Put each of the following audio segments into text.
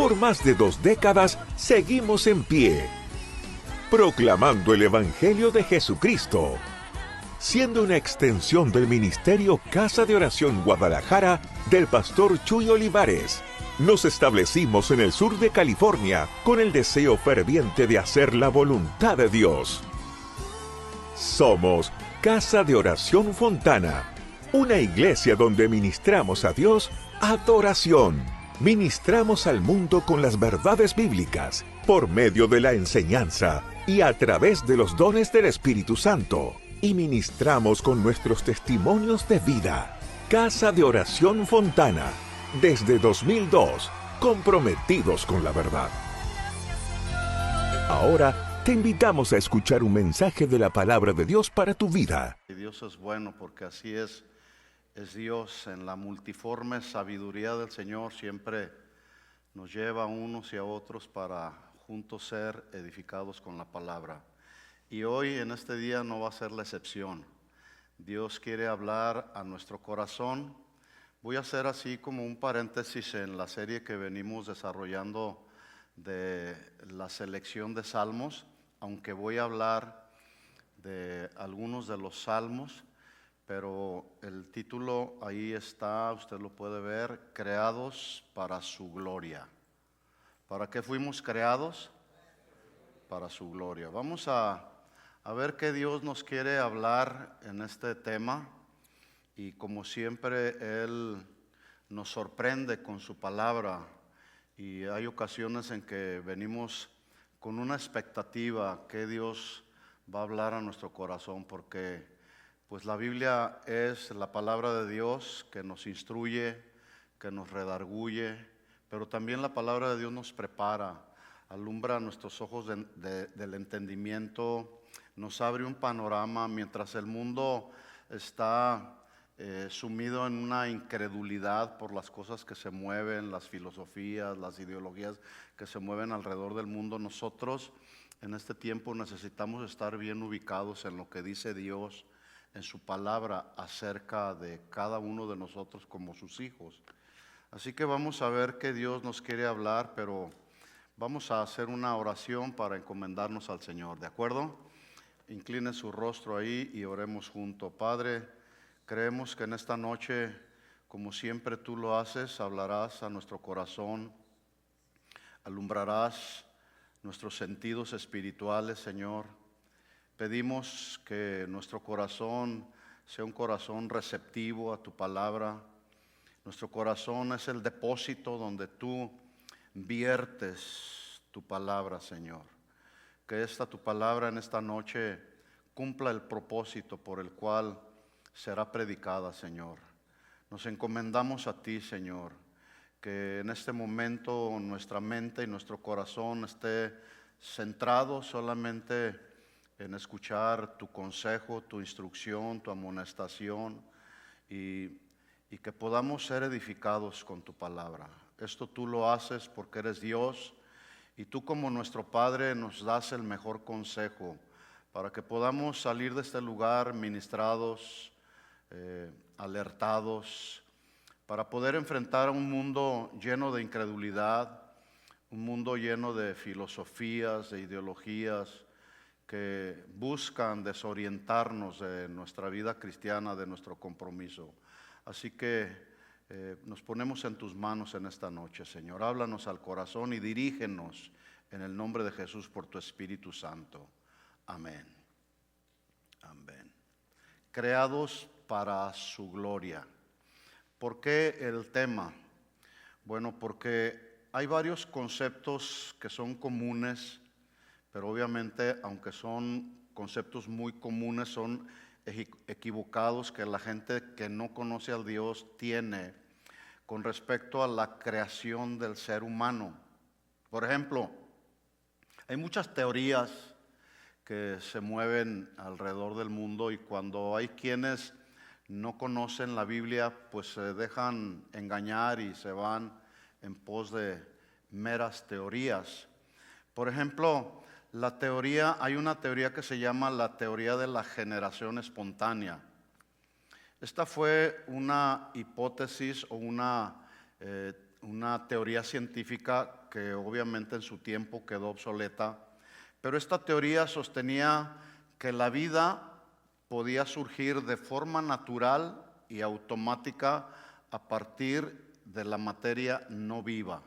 Por más de 2 décadas seguimos en pie, proclamando el Evangelio de Jesucristo, siendo una extensión del ministerio Casa de Oración Guadalajara del pastor Chuy Olivares. Nos establecimos en el sur de California con el deseo ferviente de hacer la voluntad de Dios. Somos Casa de Oración Fontana, una iglesia donde ministramos a Dios adoración. Ministramos al mundo con las verdades bíblicas, por medio de la enseñanza y a través de los dones del Espíritu Santo. Y ministramos con nuestros testimonios de vida. Casa de Oración Fontana, desde 2002, comprometidos con la verdad. Ahora te invitamos a escuchar un mensaje de la palabra de Dios para tu vida. Dios es bueno porque así es Dios. En la multiforme sabiduría del Señor siempre nos lleva a unos y a otros para juntos ser edificados con la palabra. Y hoy en este día no va a ser la excepción. Dios quiere hablar a nuestro corazón. Voy a hacer así como un paréntesis en la serie que venimos desarrollando de la selección de salmos, aunque voy a hablar de algunos de los salmos, pero el título ahí está, usted lo puede ver, creados para su gloria. ¿Para qué fuimos creados? Para su gloria. Vamos a ver qué Dios nos quiere hablar en este tema, y como siempre Él nos sorprende con su palabra, y hay ocasiones en que venimos con una expectativa que Dios va a hablar a nuestro corazón, porque pues la Biblia es la palabra de Dios que nos instruye, que nos redarguye, pero también la palabra de Dios nos prepara, alumbra nuestros ojos del entendimiento, nos abre un panorama mientras el mundo está sumido en una incredulidad por las cosas que se mueven, las filosofías, las ideologías que se mueven alrededor del mundo. Nosotros en este tiempo necesitamos estar bien ubicados en lo que dice Dios en su palabra acerca de cada uno de nosotros como sus hijos. Así que vamos a ver qué Dios nos quiere hablar, pero vamos a hacer una oración para encomendarnos al Señor, ¿de acuerdo? Incline su rostro ahí y oremos juntos. Padre, creemos que en esta noche, como siempre tú lo haces, hablarás a nuestro corazón, alumbrarás nuestros sentidos espirituales, Señor. Pedimos que nuestro corazón sea un corazón receptivo a tu palabra. Nuestro corazón es el depósito donde tú viertes tu palabra, Señor. Que esta tu palabra en esta noche cumpla el propósito por el cual será predicada, Señor. Nos encomendamos a ti, Señor, que en este momento nuestra mente y nuestro corazón esté centrado solamente en escuchar tu consejo, tu instrucción, tu amonestación, y que podamos ser edificados con tu palabra. Esto tú lo haces porque eres Dios, y tú como nuestro Padre nos das el mejor consejo para que podamos salir de este lugar ministrados, alertados, para poder enfrentar a un mundo lleno de incredulidad, un mundo lleno de filosofías, de ideologías que buscan desorientarnos de nuestra vida cristiana, de nuestro compromiso. Así que nos ponemos en tus manos en esta noche, Señor. Háblanos al corazón y dirígenos en el nombre de Jesús por tu Espíritu Santo. Amén. Amén. Creados para su gloria. ¿Por qué el tema? Bueno, porque hay varios conceptos que son comunes, pero obviamente, aunque son conceptos muy comunes, son equivocados que la gente que no conoce al Dios tiene con respecto a la creación del ser humano. Por ejemplo, hay muchas teorías que se mueven alrededor del mundo, y cuando hay quienes no conocen la Biblia, pues se dejan engañar y se van en pos de meras teorías. Por ejemplo, hay una teoría que se llama la teoría de la generación espontánea. Esta fue una hipótesis o una teoría científica que obviamente en su tiempo quedó obsoleta, pero esta teoría sostenía que la vida podía surgir de forma natural y automática a partir de la materia no viva.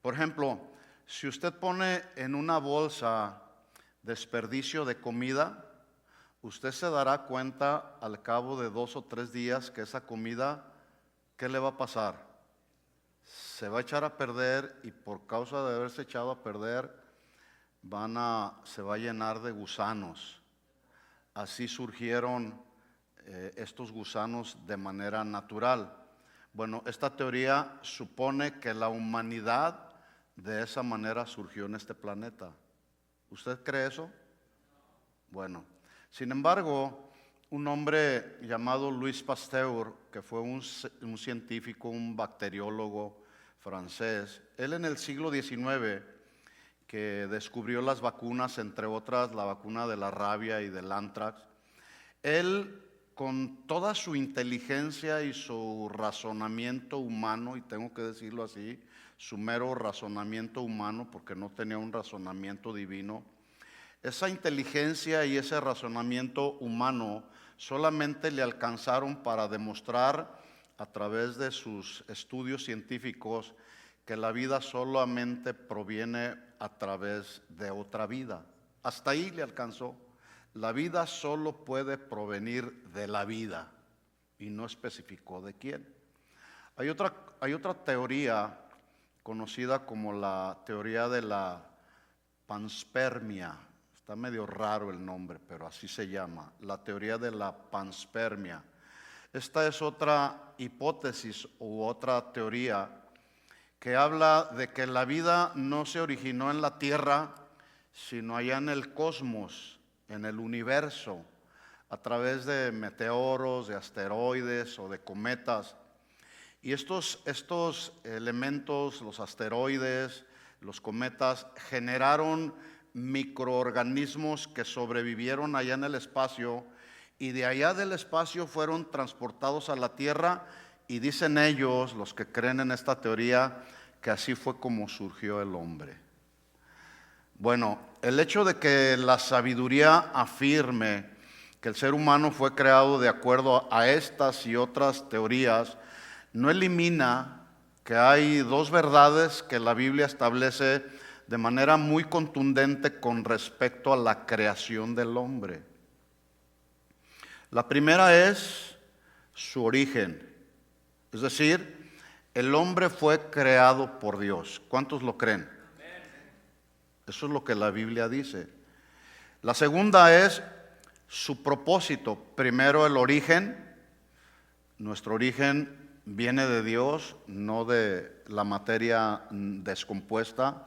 Por ejemplo, si usted pone en una bolsa desperdicio de comida, usted se dará cuenta al cabo de 2 o 3 días que esa comida, ¿qué le va a pasar? Se va a echar a perder, y por causa de haberse echado a perder, se va a llenar de gusanos. Así surgieron estos gusanos de manera natural. Bueno, esta teoría supone que la humanidad de esa manera surgió en este planeta. ¿Usted cree eso? Bueno, sin embargo, un hombre llamado Louis Pasteur, que fue un científico, un bacteriólogo francés, él en el siglo XIX, que descubrió las vacunas, entre otras la vacuna de la rabia y del anthrax, él, con toda su inteligencia y su razonamiento humano, y tengo que decirlo así, su mero razonamiento humano, porque no tenía un razonamiento divino, esa inteligencia y ese razonamiento humano solamente le alcanzaron para demostrar a través de sus estudios científicos que la vida solamente proviene a través de otra vida. Hasta ahí le alcanzó. La vida solo puede provenir de la vida, y no especificó de quién. Hay otra teoría conocida como la teoría de la panspermia. Está medio raro el nombre, pero así se llama, la teoría de la panspermia. Esta es otra hipótesis u otra teoría que habla de que la vida no se originó en la Tierra, sino allá en el cosmos, en el universo, a través de meteoros, de asteroides o de cometas. Y estos elementos, los asteroides, los cometas, generaron microorganismos que sobrevivieron allá en el espacio, y de allá del espacio fueron transportados a la Tierra, y dicen ellos, los que creen en esta teoría, que así fue como surgió el hombre. Bueno, el hecho de que la sabiduría afirme que el ser humano fue creado de acuerdo a estas y otras teorías no elimina que hay 2 verdades que la Biblia establece de manera muy contundente con respecto a la creación del hombre. La primera es su origen, es decir, el hombre fue creado por Dios. ¿Cuántos lo creen? Eso es lo que la Biblia dice. La segunda es su propósito. Primero, el origen. Nuestro origen viene de Dios, no de la materia descompuesta.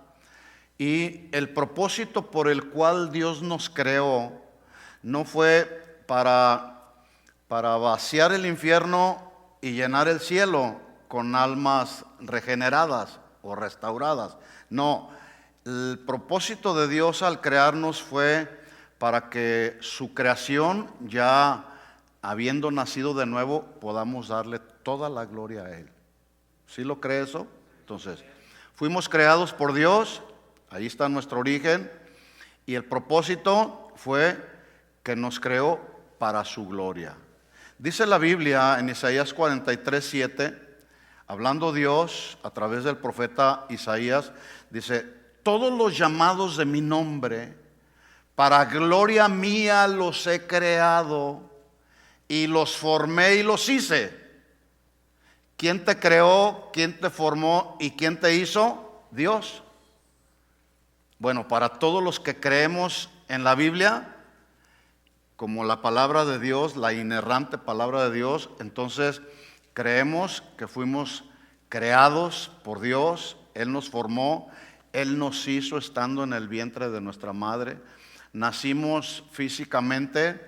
Y el propósito por el cual Dios nos creó no fue para vaciar el infierno y llenar el cielo con almas regeneradas o restauradas. No, el propósito de Dios al crearnos fue para que su creación, ya habiendo nacido de nuevo, podamos darle toda la gloria a Él. ¿Sí lo cree eso? Entonces, fuimos creados por Dios, ahí está nuestro origen, y el propósito fue que nos creó para su gloria. Dice la Biblia en Isaías 43:7, hablando Dios a través del profeta Isaías, dice: todos los llamados de mi nombre, para gloria mía los he creado, y los formé y los hice. ¿Quién te creó? ¿Quién te formó? ¿Y quién te hizo? Dios. Bueno, para todos los que creemos en la Biblia, como la palabra de Dios, la inerrante palabra de Dios, entonces creemos que fuimos creados por Dios. Él nos formó, Él nos hizo estando en el vientre de nuestra madre. Nacimos físicamente,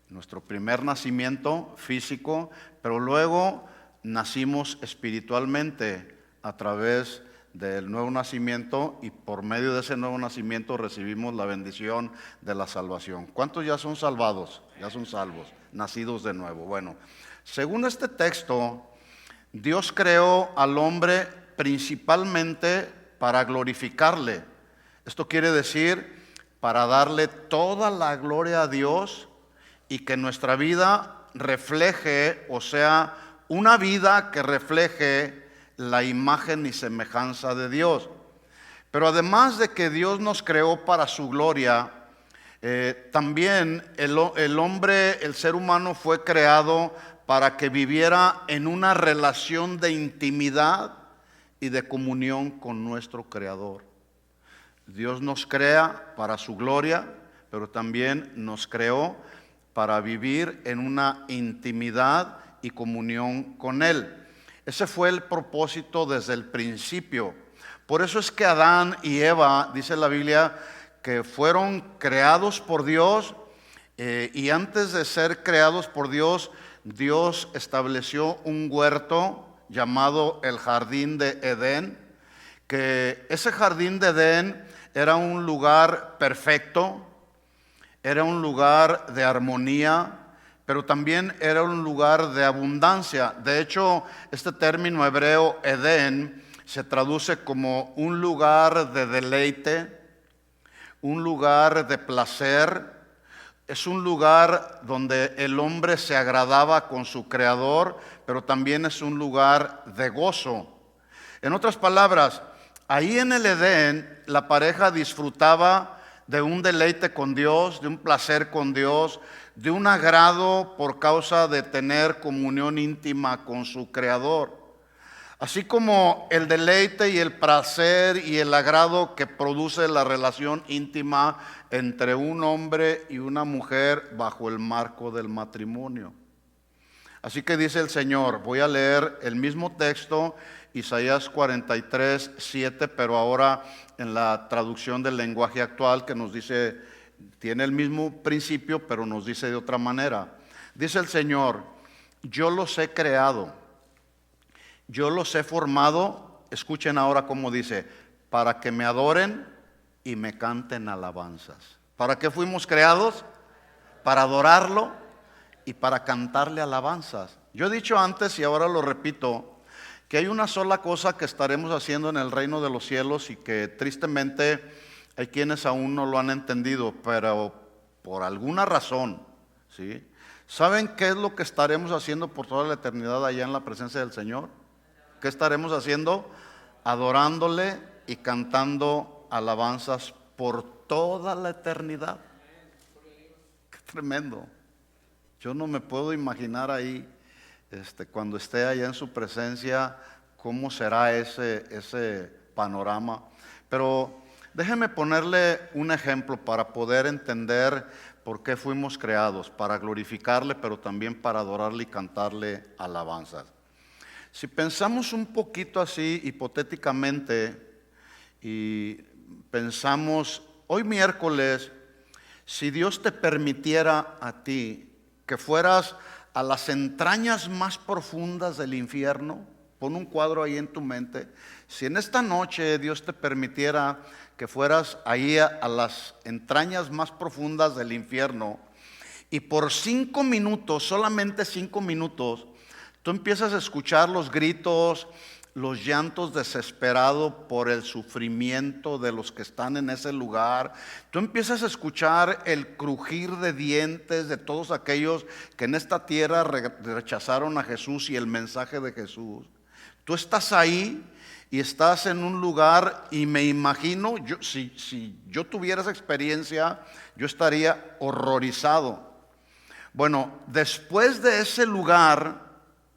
nuestro primer nacimiento físico, pero luego nacimos espiritualmente a través del nuevo nacimiento, y por medio de ese nuevo nacimiento recibimos la bendición de la salvación. ¿Cuántos ya son salvados? Ya son salvos, nacidos de nuevo. Bueno, según este texto, Dios creó al hombre principalmente para glorificarle. Esto quiere decir para darle toda la gloria a Dios y que nuestra vida refleje, o sea, una vida que refleje la imagen y semejanza de Dios. Pero además de que Dios nos creó para su gloria, también el hombre, el ser humano fue creado para que viviera en una relación de intimidad y de comunión con nuestro Creador. Dios nos crea para su gloria, pero también nos creó para vivir en una intimidad y comunión con Él. Ese fue el propósito desde el principio. Por eso es que Adán y Eva, dice la Biblia, que fueron creados por Dios, y antes de ser creados por Dios, Dios estableció un huerto llamado el Jardín de Edén, que ese Jardín de Edén era un lugar perfecto, era un lugar de armonía, pero también era un lugar de abundancia. De hecho, este término hebreo Edén se traduce como un lugar de deleite, un lugar de placer. Es un lugar donde el hombre se agradaba con su creador, pero también es un lugar de gozo. En otras palabras, ahí en el Edén la pareja disfrutaba de un deleite con Dios, de un placer con Dios, de un agrado por causa de tener comunión íntima con su creador. Así como el deleite y el placer y el agrado que produce la relación íntima entre un hombre y una mujer bajo el marco del matrimonio. Así que dice el Señor, voy a leer el mismo texto, Isaías 43, 7, pero ahora en la traducción del lenguaje actual, que nos dice, tiene el mismo principio, pero nos dice de otra manera. Dice el Señor, yo los he creado, yo los he formado, escuchen ahora cómo dice, para que me adoren y me canten alabanzas. ¿Para qué fuimos creados? Para adorarlo y para cantarle alabanzas. Yo he dicho antes y ahora lo repito, que hay una sola cosa que estaremos haciendo en el reino de los cielos y que tristemente hay quienes aún no lo han entendido, pero por alguna razón, ¿sí? ¿Saben qué es lo que estaremos haciendo por toda la eternidad allá en la presencia del Señor? ¿Qué estaremos haciendo? Adorándole y cantando alabanzas por toda la eternidad. Qué tremendo. Yo no me puedo imaginar ahí, cuando esté allá en su presencia, cómo será ese panorama. Pero déjeme ponerle un ejemplo para poder entender por qué fuimos creados, para glorificarle, pero también para adorarle y cantarle alabanzas. Si pensamos un poquito así hipotéticamente y pensamos, hoy miércoles, si Dios te permitiera a ti que fueras a las entrañas más profundas del infierno, pon un cuadro ahí en tu mente, si en esta noche Dios te permitiera que fueras ahí a las entrañas más profundas del infierno y por 5 minutos, solamente 5 minutos, tú empiezas a escuchar los gritos, los llantos desesperados por el sufrimiento de los que están en ese lugar. Tú empiezas a escuchar el crujir de dientes de todos aquellos que en esta tierra rechazaron a Jesús y el mensaje de Jesús. Tú estás ahí y estás en un lugar y me imagino, si yo tuviera esa experiencia, yo estaría horrorizado. Bueno, después de ese lugar,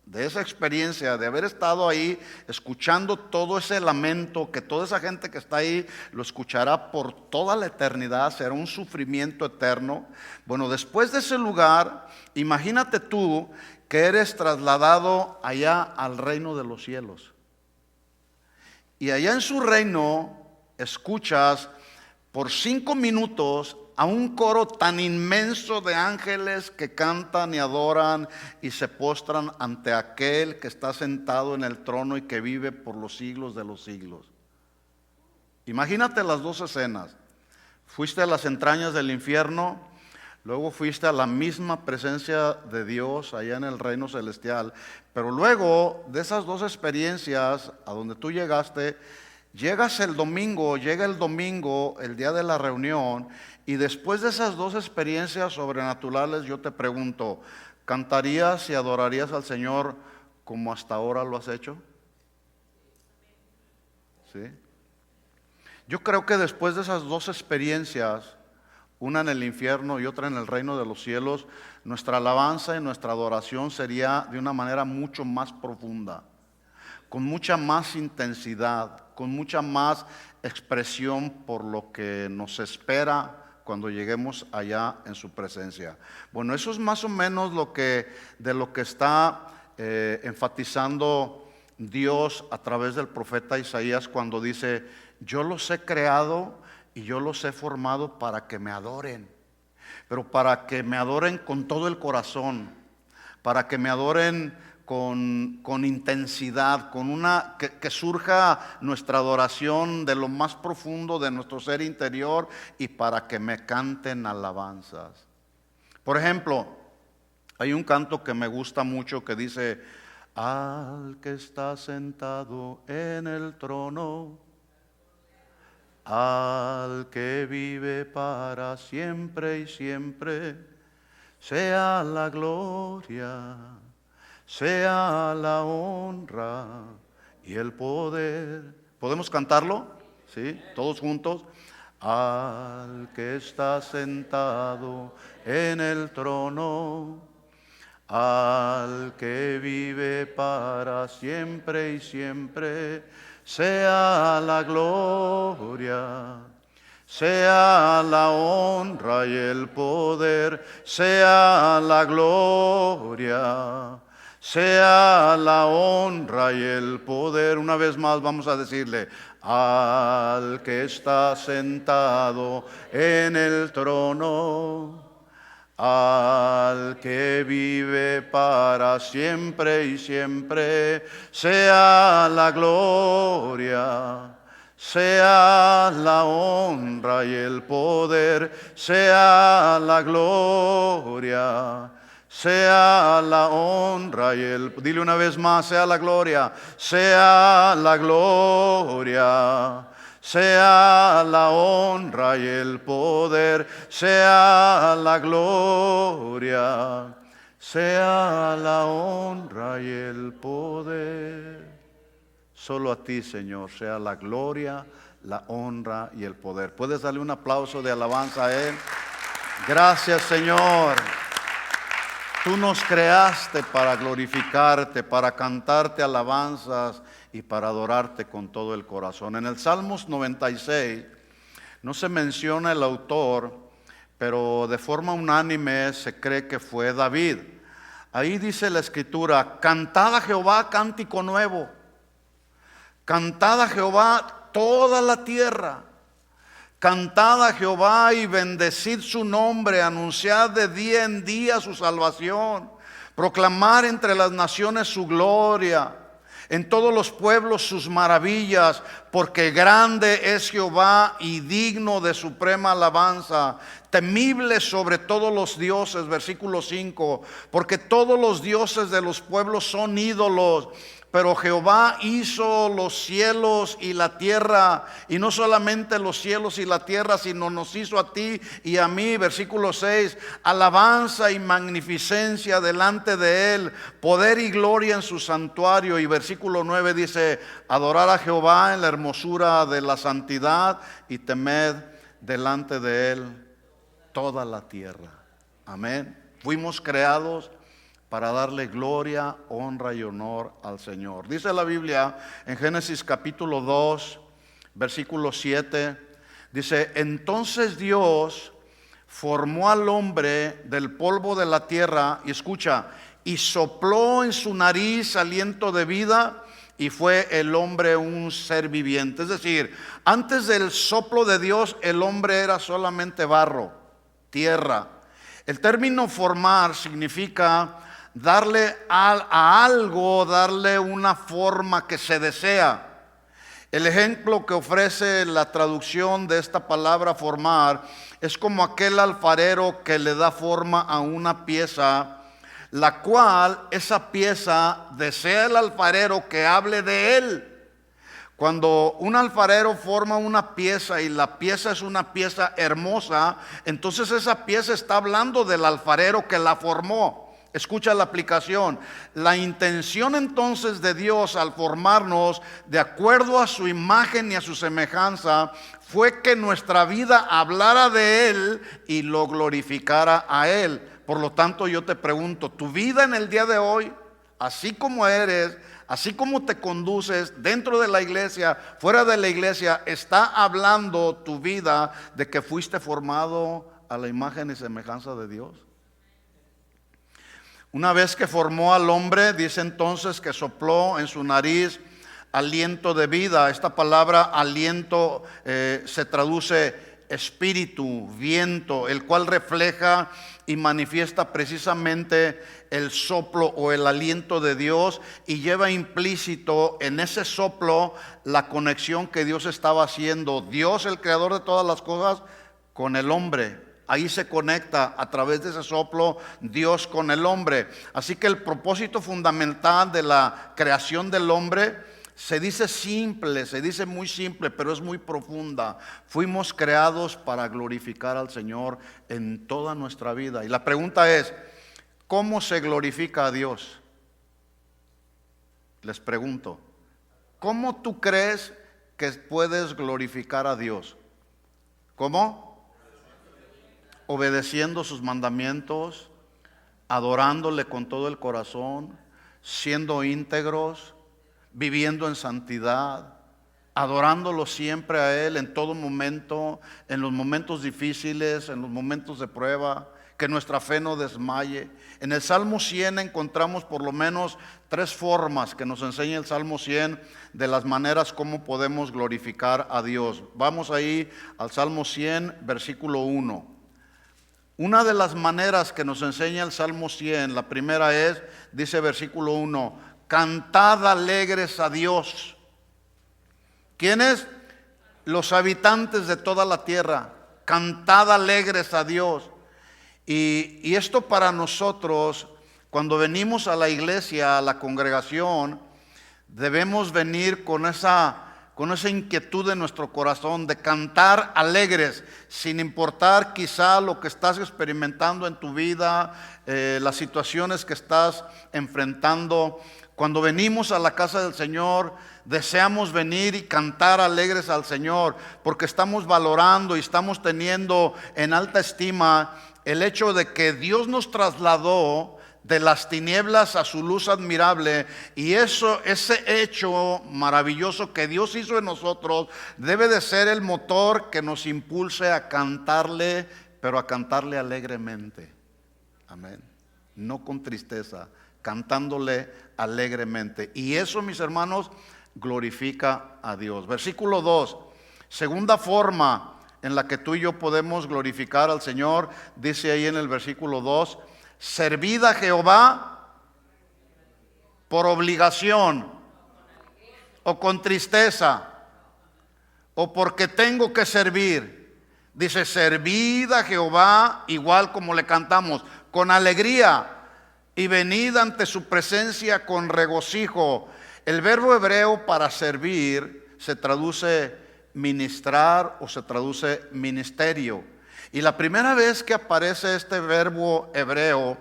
de esa experiencia, de haber estado ahí escuchando todo ese lamento, que toda esa gente que está ahí lo escuchará por toda la eternidad, será un sufrimiento eterno. Bueno, después de ese lugar, imagínate tú que eres trasladado allá al reino de los cielos. Y allá en su reino escuchas por 5 minutos a un coro tan inmenso de ángeles que cantan y adoran y se postran ante aquel que está sentado en el trono y que vive por los siglos de los siglos. Imagínate las dos escenas. Fuiste a las entrañas del infierno, luego fuiste a la misma presencia de Dios allá en el reino celestial, pero luego de esas dos experiencias a donde tú llegaste, llega el domingo, el día de la reunión, y después de esas dos experiencias sobrenaturales yo te pregunto, ¿cantarías y adorarías al Señor como hasta ahora lo has hecho? ¿Sí? Yo creo que después de esas dos experiencias, una en el infierno y otra en el reino de los cielos, nuestra alabanza y nuestra adoración sería de una manera mucho más profunda, con mucha más intensidad, con mucha más expresión por lo que nos espera cuando lleguemos allá en su presencia. Bueno, eso es más o menos de lo que está enfatizando Dios a través del profeta Isaías cuando dice: yo los he creado y yo los he formado para que me adoren, pero para que me adoren con todo el corazón, para que me adoren con intensidad, que surja nuestra adoración de lo más profundo de nuestro ser interior, y para que me canten alabanzas. Por ejemplo, hay un canto que me gusta mucho que dice: al que está sentado en el trono, al que vive para siempre y siempre, sea la gloria, sea la honra y el poder. ¿Podemos cantarlo? ¿Sí? Todos juntos. Al que está sentado en el trono, al que vive para siempre y siempre, sea la gloria, sea la honra y el poder, sea la gloria, sea la honra y el poder. Una vez más vamos a decirle: al que está sentado en el trono, al que vive para siempre y siempre, sea la gloria, sea la honra y el poder, sea la gloria, sea la honra y el... Dile una vez más: sea la gloria, sea la gloria, sea la honra y el poder, sea la gloria, sea la honra y el poder. Solo a ti, Señor, sea la gloria, la honra y el poder. ¿Puedes darle un aplauso de alabanza a Él? Gracias, Señor. Tú nos creaste para glorificarte, para cantarte alabanzas y para adorarte con todo el corazón. En el Salmos 96 no se menciona el autor, pero de forma unánime se cree que fue David. Ahí dice la Escritura: cantad a Jehová cántico nuevo, cantad a Jehová toda la tierra, cantad a Jehová y bendecid su nombre, anunciad de día en día su salvación, proclamar entre las naciones su gloria, en todos los pueblos sus maravillas, porque grande es Jehová y digno de suprema alabanza, temible sobre todos los dioses. Versículo 5, porque todos los dioses de los pueblos son ídolos, pero Jehová hizo los cielos y la tierra, y no solamente los cielos y la tierra, sino nos hizo a ti y a mí. Versículo 6, alabanza y magnificencia delante de Él, poder y gloria en su santuario. Y versículo 9 dice: adorar a Jehová en la hermosura de la santidad, y temed delante de Él toda la tierra. Amén. Fuimos creados para darle gloria, honra y honor al Señor. Dice la Biblia en Génesis capítulo 2, versículo 7, dice: entonces Dios formó al hombre del polvo de la tierra, y escucha, y sopló en su nariz aliento de vida, y fue el hombre un ser viviente. Es decir, antes del soplo de Dios, el hombre era solamente barro, tierra. El término formar significa darle a algo, darle una forma que se desea. El ejemplo que ofrece la traducción de esta palabra formar es como aquel alfarero que le da forma a una pieza, la cual esa pieza desea el alfarero que hable de él. Cuando un alfarero forma una pieza y la pieza es una pieza hermosa, entonces esa pieza está hablando del alfarero que la formó. Escucha la aplicación. La intención entonces de Dios al formarnos de acuerdo a su imagen y a su semejanza fue que nuestra vida hablara de Él y lo glorificara a Él. Por lo tanto, yo te pregunto, tu vida en el día de hoy, así como eres, así como te conduces dentro de la iglesia, fuera de la iglesia, ¿está hablando tu vida de que fuiste formado a la imagen y semejanza de Dios? Una vez que formó al hombre, dice entonces que sopló en su nariz aliento de vida. Esta palabra aliento se traduce espíritu, viento, el cual refleja y manifiesta precisamente el soplo o el aliento de Dios, y lleva implícito en ese soplo la conexión que Dios estaba haciendo, Dios el creador de todas las cosas, con el hombre. Ahí se conecta a través de ese soplo Dios con el hombre. Así que el propósito fundamental de la creación del hombre se dice simple, se dice muy simple, pero es muy profunda. Fuimos creados para glorificar al Señor en toda nuestra vida. Y la pregunta es, ¿cómo se glorifica a Dios? Les pregunto, ¿cómo tú crees que puedes glorificar a Dios? ¿Cómo? Obedeciendo sus mandamientos, adorándole con todo el corazón, siendo íntegros, viviendo en santidad, adorándolo siempre a Él en todo momento, en los momentos difíciles, en los momentos de prueba, que nuestra fe no desmaye. En el Salmo 100 encontramos por lo menos 3 formas que nos enseña el Salmo 100 de las maneras como podemos glorificar a Dios. Vamos ahí al Salmo 100, versículo 1. Una de las maneras que nos enseña el Salmo 100, la primera es, dice versículo 1, cantad alegres a Dios. ¿Quiénes? Los habitantes de toda la tierra. Cantad alegres a Dios. Y esto para nosotros, cuando venimos a la iglesia, a la congregación, debemos venir con esa inquietud en nuestro corazón de cantar alegres, sin importar quizá lo que estás experimentando en tu vida, las situaciones que estás enfrentando. Cuando venimos a la casa del Señor, deseamos venir y cantar alegres al Señor, porque estamos valorando y estamos teniendo en alta estima el hecho de que Dios nos trasladó de las tinieblas a su luz admirable, y ese hecho maravilloso que Dios hizo en nosotros debe de ser el motor que nos impulse a cantarle, pero a cantarle alegremente. Amén. No con tristeza, cantándole alegremente. Y eso, mis hermanos, glorifica a Dios. Versículo 2, segunda forma en la que tú y yo podemos glorificar al Señor, dice ahí en el versículo 2, servid a Jehová por obligación o con tristeza o porque tengo que servir. Dice, servid a Jehová, igual como le cantamos, con alegría, y venid ante su presencia con regocijo. El verbo hebreo para servir se traduce ministrar o se traduce ministerio. Y la primera vez que aparece este verbo hebreo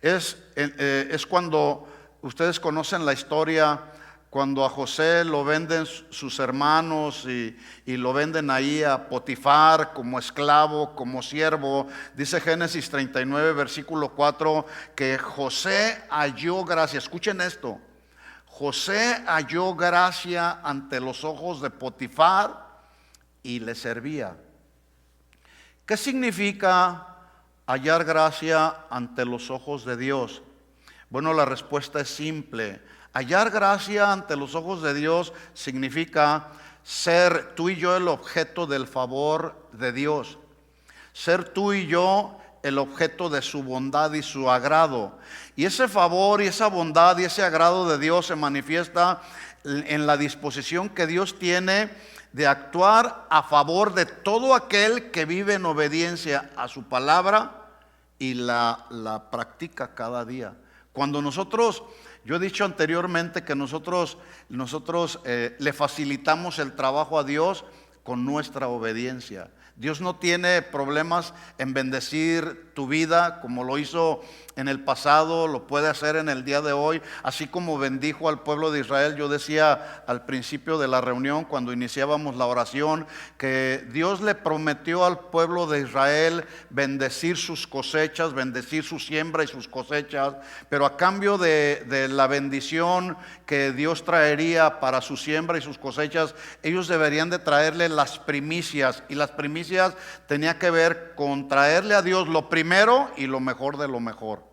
es cuando ustedes conocen la historia, cuando a José lo venden sus hermanos y lo venden ahí a Potifar como esclavo, como siervo. Dice Génesis 39, versículo 4, que José halló gracia. Escuchen esto. José halló gracia ante los ojos de Potifar y le servía. ¿Qué significa hallar gracia ante los ojos de Dios? Bueno, la respuesta es simple. Hallar gracia ante los ojos de Dios significa ser tú y yo el objeto del favor de Dios. Ser tú y yo el objeto de su bondad y su agrado. Y ese favor y esa bondad y ese agrado de Dios se manifiesta en la disposición que Dios tiene de actuar a favor de todo aquel que vive en obediencia a su palabra y la practica cada día. Cuando nosotros, yo he dicho anteriormente que nosotros le facilitamos el trabajo a Dios con nuestra obediencia. Dios no tiene problemas en bendecir tu vida como lo hizo en el pasado, lo puede hacer en el día de hoy, así como bendijo al pueblo de Israel. Yo decía al principio de la reunión, cuando iniciábamos la oración, que Dios le prometió al pueblo de Israel bendecir sus cosechas, bendecir su siembra y sus cosechas, pero a cambio de la bendición que Dios traería para su siembra y sus cosechas, ellos deberían de traerle las primicias, y las primicias tenía que ver con traerle a Dios lo primero y lo mejor de lo mejor.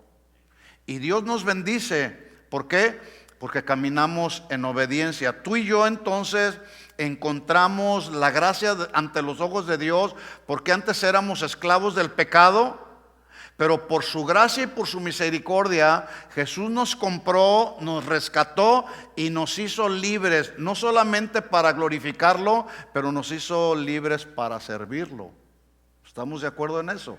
Y Dios nos bendice. ¿Por qué? Porque caminamos en obediencia. Tú y yo entonces encontramos la gracia ante los ojos de Dios, porque antes éramos esclavos del pecado, pero por su gracia y por su misericordia Jesús nos compró, nos rescató y nos hizo libres, no solamente para glorificarlo, pero nos hizo libres para servirlo. ¿Estamos de acuerdo en eso?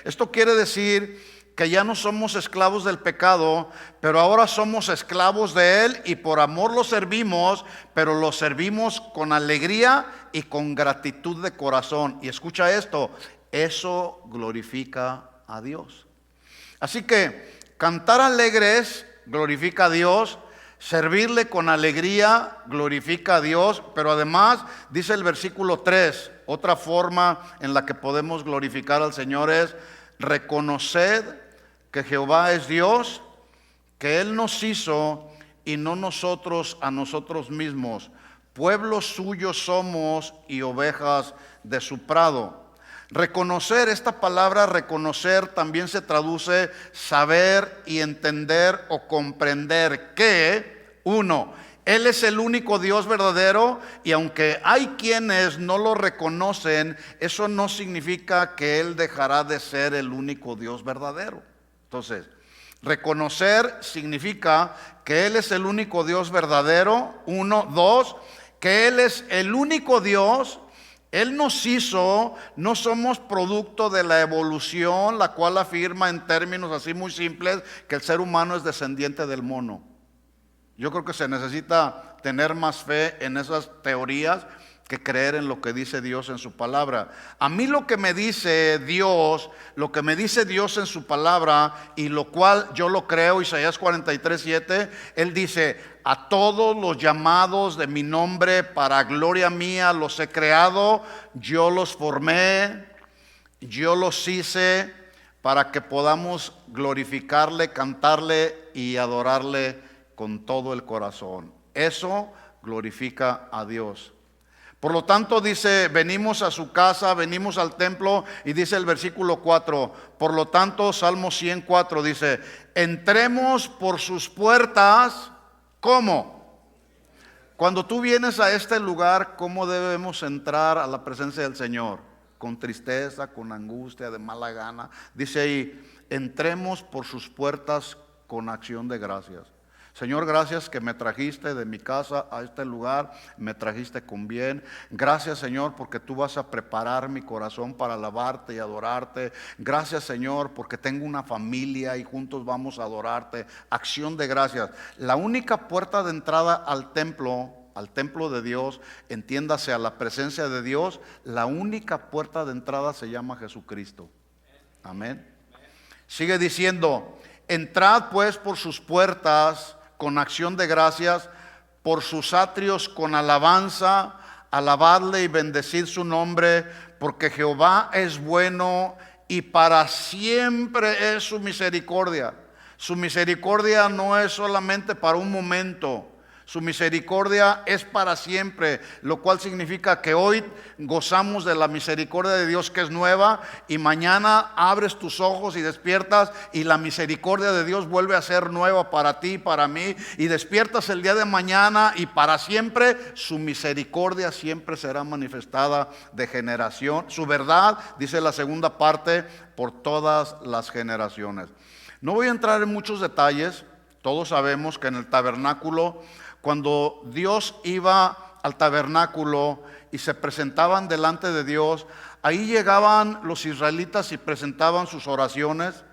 Esto quiere decir que ya no somos esclavos del pecado, pero ahora somos esclavos de Él, y por amor lo servimos, pero lo servimos con alegría y con gratitud de corazón. Y escucha esto, eso glorifica a Dios. Así que cantar alegres glorifica a Dios, servirle con alegría glorifica a Dios, pero además dice el versículo 3, otra forma en la que podemos glorificar al Señor es: reconoced que Jehová es Dios, que Él nos hizo y no nosotros a nosotros mismos. Pueblo suyo somos y ovejas de su prado. Reconocer, esta palabra reconocer también se traduce saber y entender o comprender que, uno, Él es el único Dios verdadero, y aunque hay quienes no lo reconocen, eso no significa que Él dejará de ser el único Dios verdadero. Entonces, reconocer significa que Él es el único Dios verdadero, uno. Dos, que Él es el único Dios. Él nos hizo, no somos producto de la evolución, la cual afirma en términos así muy simples que el ser humano es descendiente del mono. Yo creo que se necesita tener más fe en esas teorías que creer en lo que dice Dios en su palabra. A mí lo que me dice Dios en su palabra, y lo cual yo lo creo, Isaías 43:7, Él dice: a todos los llamados de mi nombre para gloria mía los he creado, yo los formé, yo los hice para que podamos glorificarle, cantarle y adorarle con todo el corazón. Eso glorifica a Dios. Por lo tanto dice, venimos a su casa, venimos al templo, y dice el versículo 4, por lo tanto, Salmo 104 dice: entremos por sus puertas. ¿Cómo? Cuando tú vienes a este lugar, ¿cómo debemos entrar a la presencia del Señor? Con tristeza, con angustia, de mala gana. Dice ahí, entremos por sus puertas con acción de gracias. Señor, gracias que me trajiste de mi casa a este lugar, me trajiste con bien. Gracias, Señor, porque tú vas a preparar mi corazón para alabarte y adorarte. Gracias, Señor, porque tengo una familia y juntos vamos a adorarte. Acción de gracias. La única puerta de entrada al templo de Dios, entiéndase, a la presencia de Dios, la única puerta de entrada se llama Jesucristo. Amén. Sigue diciendo: entrad pues por sus puertas con acción de gracias, por sus atrios con alabanza, alabadle y bendecid su nombre, porque Jehová es bueno y para siempre es su misericordia. Su misericordia no es solamente para un momento, Su misericordia es para siempre, lo cual significa que hoy gozamos de la misericordia de Dios que es nueva, y mañana abres tus ojos y despiertas y la misericordia de Dios vuelve a ser nueva para ti y para mí, y despiertas el día de mañana y para siempre su misericordia siempre será manifestada de generación. Su verdad, dice la segunda parte, por todas las generaciones. No voy a entrar en muchos detalles. Todos sabemos que en el tabernáculo, cuando Dios iba al tabernáculo y se presentaban delante de Dios, ahí llegaban los israelitas y presentaban sus oraciones,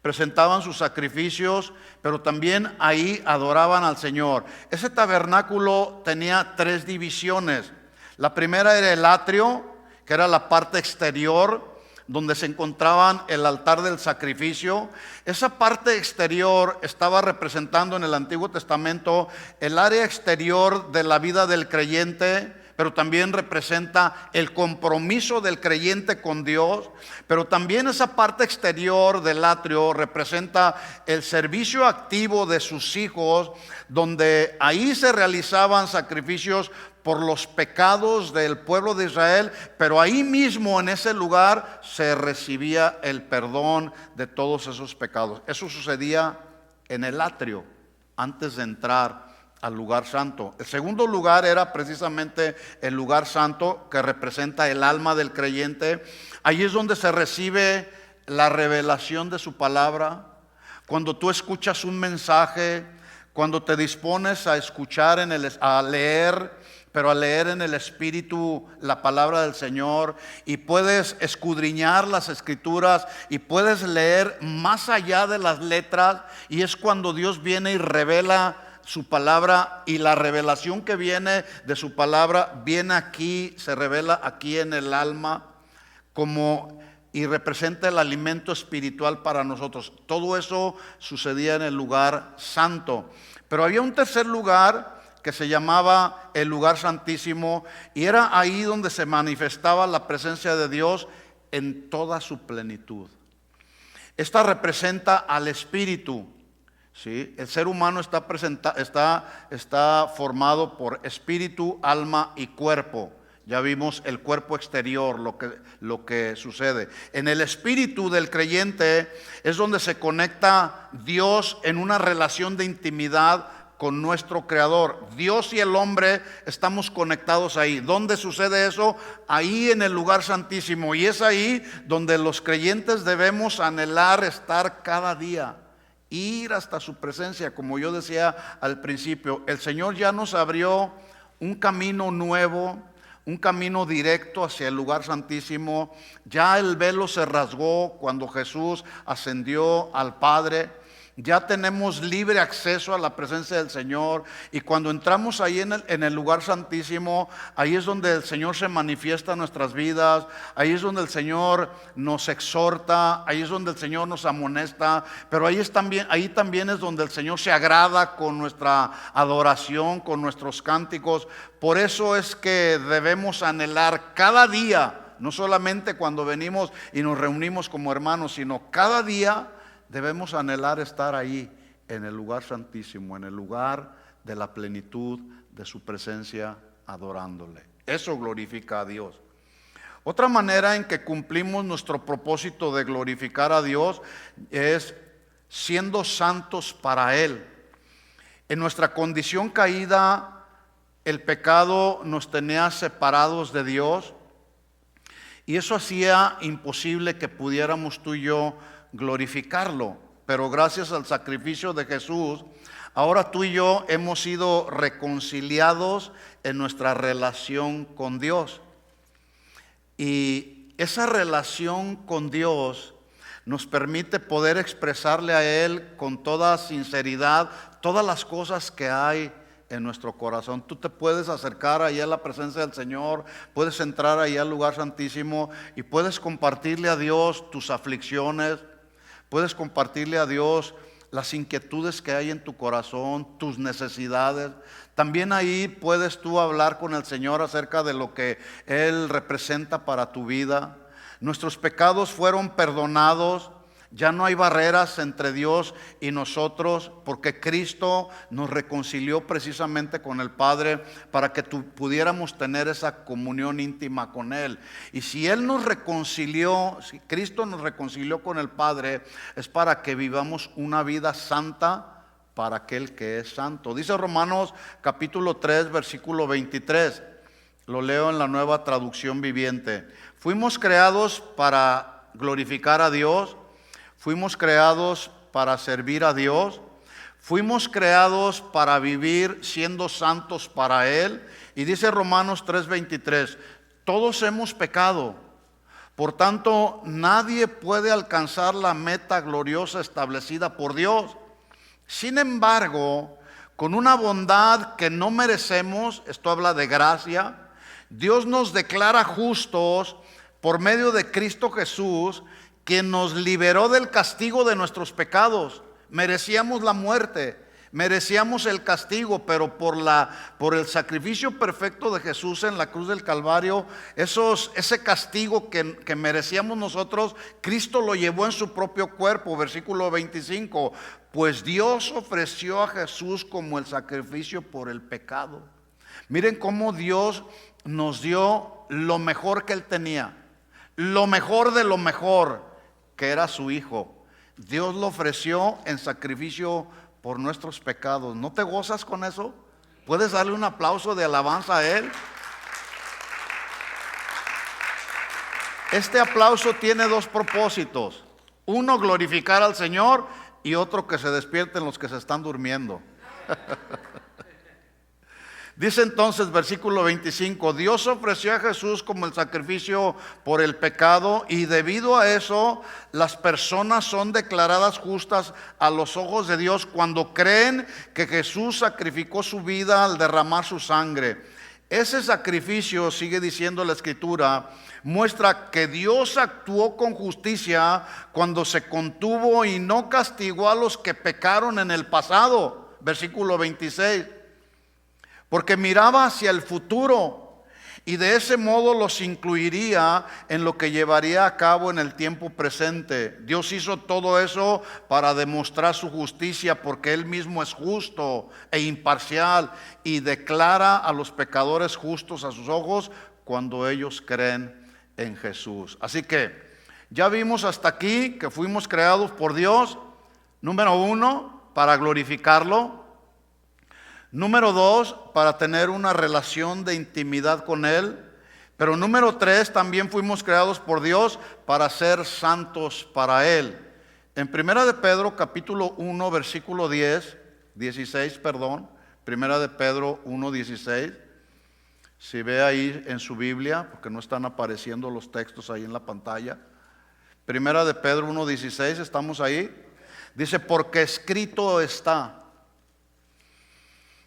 presentaban sus sacrificios, pero también ahí adoraban al Señor. Ese tabernáculo tenía 3 divisiones. La primera era el atrio, que era la parte exterior, donde se encontraban el altar del sacrificio. Esa parte exterior estaba representando en el Antiguo Testamento el área exterior de la vida del creyente, pero también representa el compromiso del creyente con Dios. Pero también esa parte exterior del atrio representa el servicio activo de sus hijos, donde ahí se realizaban sacrificios por los pecados del pueblo de Israel, pero ahí mismo en ese lugar se recibía el perdón de todos esos pecados. Eso sucedía en el atrio antes de entrar al lugar santo. El segundo lugar era precisamente el lugar santo, que representa el alma del creyente. Ahí es donde se recibe la revelación de su palabra. Cuando tú escuchas un mensaje, cuando te dispones a escuchar, a leer, pero a leer en el Espíritu la palabra del Señor, y puedes escudriñar las Escrituras y puedes leer más allá de las letras, y es cuando Dios viene y revela su palabra, y la revelación que viene de su palabra viene aquí, se revela aquí en el alma y representa el alimento espiritual para nosotros. Todo eso sucedía en el lugar santo. Pero había un tercer lugar que se llamaba el lugar santísimo, y era ahí donde se manifestaba la presencia de Dios en toda su plenitud. Esta representa al Espíritu, ¿sí? El ser humano está formado por espíritu, alma y cuerpo. Ya vimos el cuerpo exterior, lo que sucede. En el espíritu del creyente es donde se conecta Dios en una relación de intimidad con nuestro Creador. Dios y el hombre estamos conectados ahí. ¿Dónde sucede eso? Ahí en el lugar santísimo. Y es ahí donde los creyentes debemos anhelar estar cada día, ir hasta su presencia. Como yo decía al principio, el Señor ya nos abrió un camino nuevo, un camino directo hacia el lugar santísimo. Ya el velo se rasgó cuando Jesús ascendió al Padre. Ya tenemos libre acceso a la presencia del Señor, y cuando entramos ahí en el lugar santísimo, ahí es donde el Señor se manifiesta en nuestras vidas, ahí es donde el Señor nos exhorta, ahí es donde el Señor nos amonesta, pero ahí también es donde el Señor se agrada con nuestra adoración, con nuestros cánticos. Por eso es que debemos anhelar cada día, no solamente cuando venimos y nos reunimos como hermanos, sino cada día debemos anhelar estar ahí en el lugar santísimo, en el lugar de la plenitud de su presencia, adorándole. Eso glorifica a Dios. Otra manera en que cumplimos nuestro propósito de glorificar a Dios es siendo santos para Él. En nuestra condición caída, el pecado nos tenía separados de Dios, y eso hacía imposible que pudiéramos tú y yo glorificarlo. Pero gracias al sacrificio de Jesús, ahora tú y yo hemos sido reconciliados en nuestra relación con Dios. Y esa relación con Dios nos permite poder expresarle a Él con toda sinceridad todas las cosas que hay en nuestro corazón. Tú te puedes acercar ahí a la presencia del Señor, puedes entrar ahí al lugar santísimo y puedes compartirle a Dios tus aflicciones, puedes compartirle a Dios las inquietudes que hay en tu corazón, tus necesidades. También ahí puedes tú hablar con el Señor acerca de lo que Él representa para tu vida. Nuestros pecados fueron perdonados, Ya no hay barreras entre Dios y nosotros, porque Cristo nos reconcilió precisamente con el Padre para que pudiéramos tener esa comunión íntima con Él. Y si Él nos reconcilió, si Cristo nos reconcilió con el Padre, es para que vivamos una vida santa para aquel que es santo. Dice Romanos capítulo 3, versículo 23. Lo leo en la Nueva Traducción Viviente. Fuimos creados para glorificar a Dios. Fuimos creados para servir a Dios. Fuimos creados para vivir siendo santos para Él. Y dice Romanos 3:23, todos hemos pecado. Por tanto, nadie puede alcanzar la meta gloriosa establecida por Dios. Sin embargo, con una bondad que no merecemos, esto habla de gracia, Dios nos declara justos por medio de Cristo Jesús, quien nos liberó del castigo de nuestros pecados. Merecíamos la muerte, merecíamos el castigo, pero por el sacrificio perfecto de Jesús en la cruz del Calvario, ese castigo que merecíamos nosotros, Cristo lo llevó en su propio cuerpo. Versículo 25, pues Dios ofreció a Jesús como el sacrificio por el pecado. Miren cómo Dios nos dio lo mejor que Él tenía, lo mejor de lo mejor, que era su Hijo. Dios lo ofreció en sacrificio por nuestros pecados. ¿No te gozas con eso? ¿Puedes darle un aplauso de alabanza a Él? Este aplauso tiene dos propósitos. Uno, glorificar al Señor, y otro, que se despierten los que se están durmiendo. Dice entonces versículo 25, Dios ofreció a Jesús como el sacrificio por el pecado, y debido a eso las personas son declaradas justas a los ojos de Dios cuando creen que Jesús sacrificó su vida al derramar su sangre. Ese sacrificio, sigue diciendo la Escritura, muestra que Dios actuó con justicia cuando se contuvo y no castigó a los que pecaron en el pasado. Versículo 26. Porque miraba hacia el futuro y de ese modo los incluiría en lo que llevaría a cabo en el tiempo presente. Dios hizo todo eso para demostrar su justicia, porque Él mismo es justo e imparcial y declara a los pecadores justos a sus ojos cuando ellos creen en Jesús. Así que ya vimos hasta aquí que fuimos creados por Dios, número 1, para glorificarlo. Número 2, para tener una relación de intimidad con Él. Pero número 3, también fuimos creados por Dios para ser santos para Él. En Primera de Pedro capítulo 1 versículo 16, Primera de Pedro 1:16. Si ve ahí en su Biblia, porque no están apareciendo los textos ahí en la pantalla. Primera de Pedro 1:16, ¿estamos ahí? Dice, porque escrito está: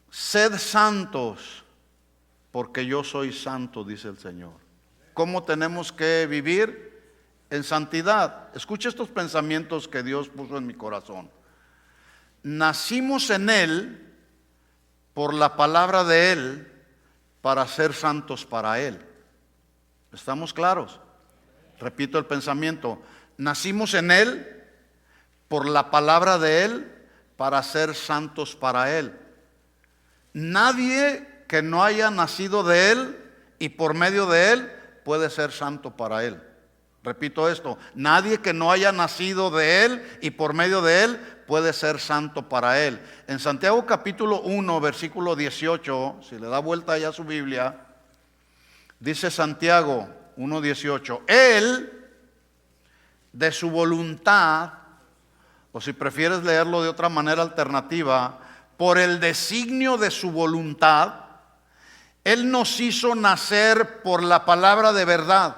sed santos, porque yo soy santo, dice el Señor. ¿Cómo tenemos que vivir? En santidad. Escucha estos pensamientos que Dios puso en mi corazón. Nacimos en Él por la palabra de Él para ser santos para Él. ¿Estamos claros? Repito el pensamiento. Nacimos en Él por la palabra de Él para ser santos para Él. Nadie que no haya nacido de Él y por medio de Él puede ser santo para Él. Repito esto, nadie que no haya nacido de Él y por medio de Él puede ser santo para Él. En Santiago capítulo 1 versículo 18, si le da vuelta allá a su Biblia, dice Santiago 1:18, Él de su voluntad, o si prefieres leerlo de otra manera alternativa, por el designio de su voluntad, Él nos hizo nacer por la palabra de verdad,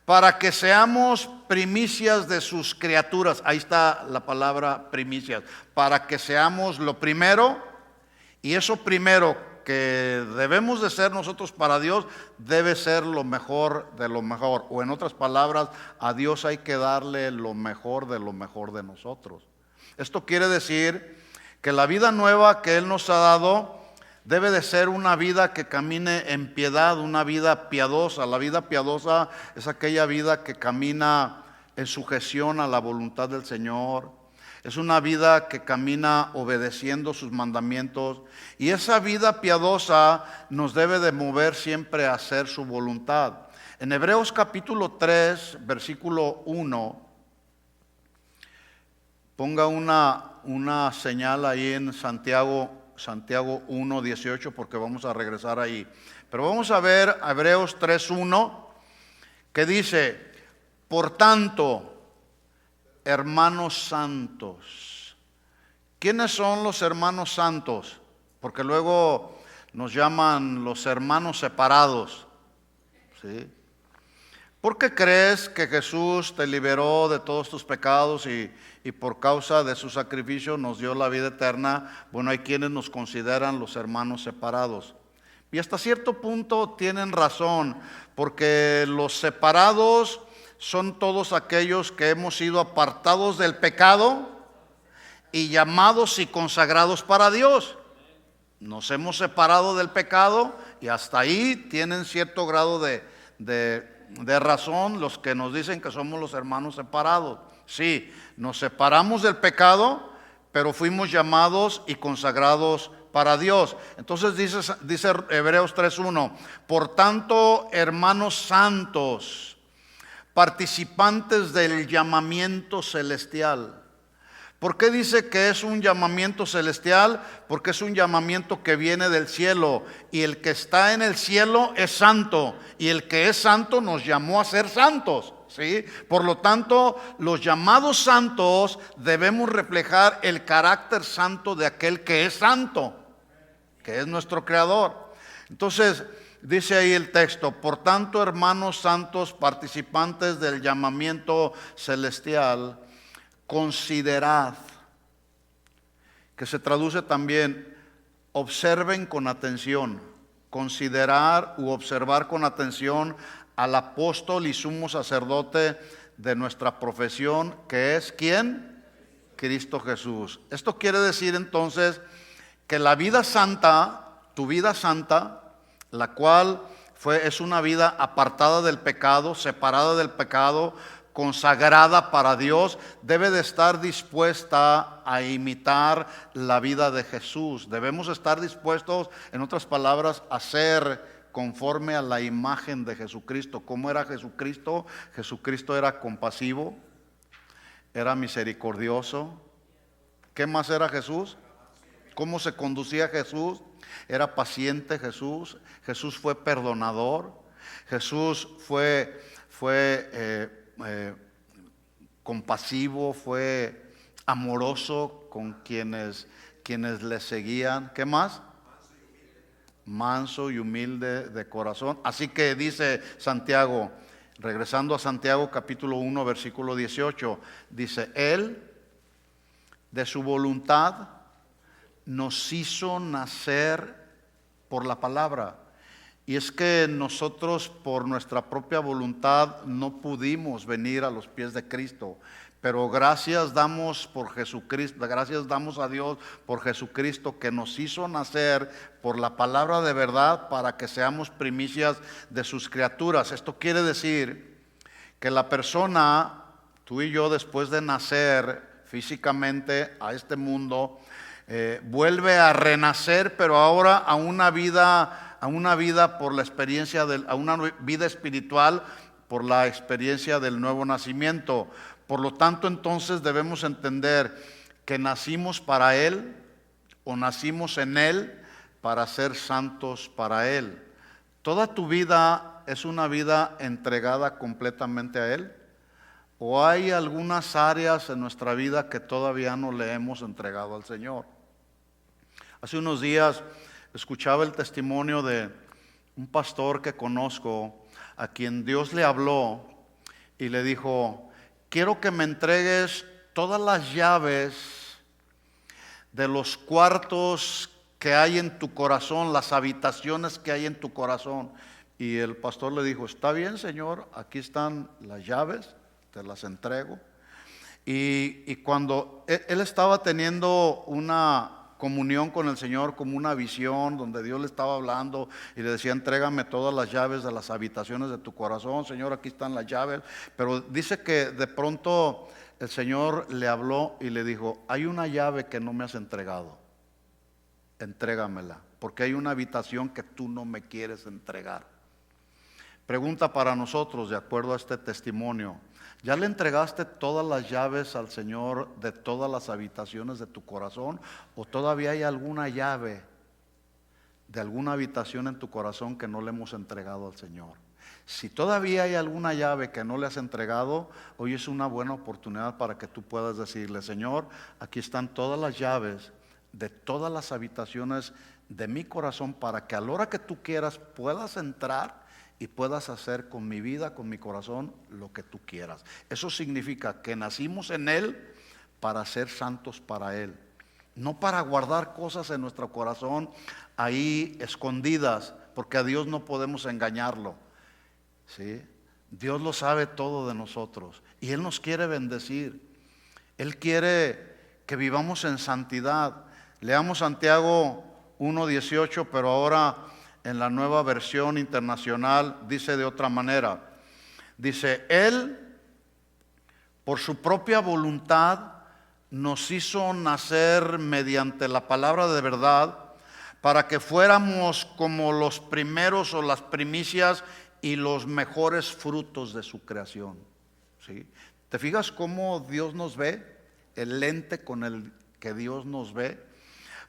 para que seamos primicias de sus criaturas. Ahí está la palabra primicias. Para que seamos lo primero, y eso primero que debemos de ser nosotros para Dios, debe ser lo mejor de lo mejor. O en otras palabras, a Dios hay que darle lo mejor de nosotros. Esto quiere decir que la vida nueva que Él nos ha dado debe de ser una vida que camine en piedad, una vida piadosa. La vida piadosa es aquella vida que camina en sujeción a la voluntad del Señor. Es una vida que camina obedeciendo sus mandamientos. Y esa vida piadosa nos debe de mover siempre a hacer su voluntad. En Hebreos capítulo 3, versículo 1, ponga una señal ahí en Santiago 1, 18, porque vamos a regresar ahí. Pero vamos a ver Hebreos 3, 1, que dice: por tanto, hermanos santos. ¿Quiénes son los hermanos santos? Porque luego nos llaman los hermanos separados, ¿sí? ¿Por qué crees que Jesús te liberó de todos tus pecados y por causa de su sacrificio nos dio la vida eterna? Bueno, hay quienes nos consideran los hermanos separados. Y hasta cierto punto tienen razón, porque los separados son todos aquellos que hemos sido apartados del pecado y llamados y consagrados para Dios. Nos hemos separado del pecado y hasta ahí tienen cierto grado de razón los que nos dicen que somos los hermanos separados. Sí, nos separamos del pecado, pero fuimos llamados y consagrados para Dios. Entonces dice Hebreos 3:1, por tanto, hermanos santos, participantes del llamamiento celestial. ¿Por qué dice que es un llamamiento celestial? Porque es un llamamiento que viene del cielo, y el que está en el cielo es santo, y el que es santo nos llamó a ser santos, ¿sí? Por lo tanto, los llamados santos debemos reflejar el carácter santo de aquel que es santo, que es nuestro Creador. Entonces, dice ahí el texto: por tanto, hermanos santos, participantes del llamamiento celestial, considerad, que se traduce también observen con atención, considerar u observar con atención al apóstol y sumo sacerdote de nuestra profesión, que es ¿quién? Cristo Jesús. Esto quiere decir entonces que la vida santa, tu vida santa, la cual es una vida apartada del pecado, separada del pecado, consagrada para Dios, debe de estar dispuesta a imitar la vida de Jesús. Debemos estar dispuestos, en otras palabras, a ser conforme a la imagen de Jesucristo. ¿Cómo era Jesucristo? Jesucristo era compasivo, era misericordioso. ¿Qué más era Jesús? ¿Cómo se conducía Jesús? Era paciente Jesús. Jesús fue perdonador. Jesús fue compasivo, fue amoroso con quienes le seguían. ¿Qué más? Manso y humilde de corazón. Así que dice Santiago, regresando a Santiago capítulo 1 versículo 18, dice: Él de su voluntad nos hizo nacer por la palabra. Y es que nosotros por nuestra propia voluntad no pudimos venir a los pies de Cristo, pero gracias damos por Jesucristo, gracias damos a Dios por Jesucristo, que nos hizo nacer por la palabra de verdad para que seamos primicias de sus criaturas. Esto quiere decir que la persona, tú y yo, después de nacer físicamente a este mundo, vuelve a renacer, pero ahora a una vida por la experiencia a una vida espiritual por la experiencia del nuevo nacimiento. Por lo tanto, entonces debemos entender que nacimos para Él o nacimos en Él para ser santos para Él. ¿Toda tu vida es una vida entregada completamente a Él? ¿O hay algunas áreas en nuestra vida que todavía no le hemos entregado al Señor? Hace unos días escuchaba el testimonio de un pastor que conozco, a quien Dios le habló y le dijo: quiero que me entregues todas las llaves de los cuartos que hay en tu corazón, las habitaciones que hay en tu corazón. Y el pastor le dijo: está bien, Señor, aquí están las llaves, te las entrego. Y cuando él estaba teniendo una comunión con el Señor como una visión donde Dios le estaba hablando y le decía: entrégame todas las llaves de las habitaciones de tu corazón, Señor, aquí están las llaves. Pero dice que de pronto el Señor le habló y le dijo: hay una llave que no me has entregado, entrégamela, porque hay una habitación que tú no me quieres entregar. Pregunta para nosotros, de acuerdo a este testimonio: ¿ya le entregaste todas las llaves al Señor de todas las habitaciones de tu corazón? ¿O todavía hay alguna llave de alguna habitación en tu corazón que no le hemos entregado al Señor? Si todavía hay alguna llave que no le has entregado, hoy es una buena oportunidad para que tú puedas decirle: Señor, aquí están todas las llaves de todas las habitaciones de mi corazón, para que a la hora que tú quieras puedas entrar y puedas hacer con mi vida, con mi corazón, lo que tú quieras. Eso significa que nacimos en Él para ser santos para Él, no para guardar cosas en nuestro corazón ahí escondidas, porque a Dios no podemos engañarlo, ¿sí? Dios lo sabe todo de nosotros y Él nos quiere bendecir. Él quiere que vivamos en santidad. Leamos Santiago 1:18, pero ahora en la Nueva Versión Internacional dice de otra manera. Dice: Él, por su propia voluntad, nos hizo nacer mediante la palabra de verdad, para que fuéramos como los primeros o las primicias y los mejores frutos de su creación. ¿Sí? ¿Te fijas cómo Dios nos ve? El lente con el que Dios nos ve.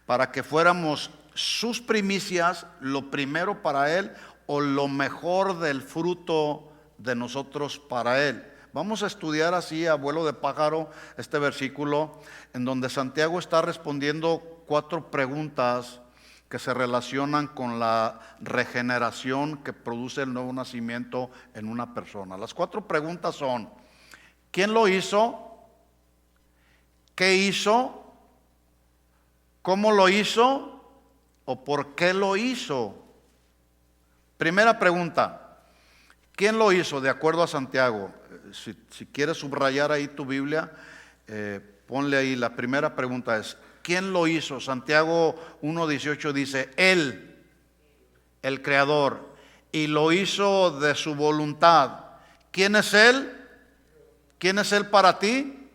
Para que fuéramos sus primicias, lo primero para Él, o lo mejor del fruto de nosotros para Él. Vamos a estudiar así, a vuelo de pájaro, este versículo en donde Santiago está respondiendo 4 preguntas que se relacionan con la regeneración que produce el nuevo nacimiento en una persona. Las 4 preguntas son: ¿quién lo hizo? ¿Qué hizo? ¿Cómo lo hizo? ¿O por qué lo hizo? Primera pregunta: ¿quién lo hizo? De acuerdo a Santiago. Si quieres subrayar ahí tu Biblia, ponle ahí. La primera pregunta es: ¿quién lo hizo? Santiago 1:18 dice: Él, el Creador, y lo hizo de su voluntad. ¿Quién es Él? ¿Quién es Él para ti?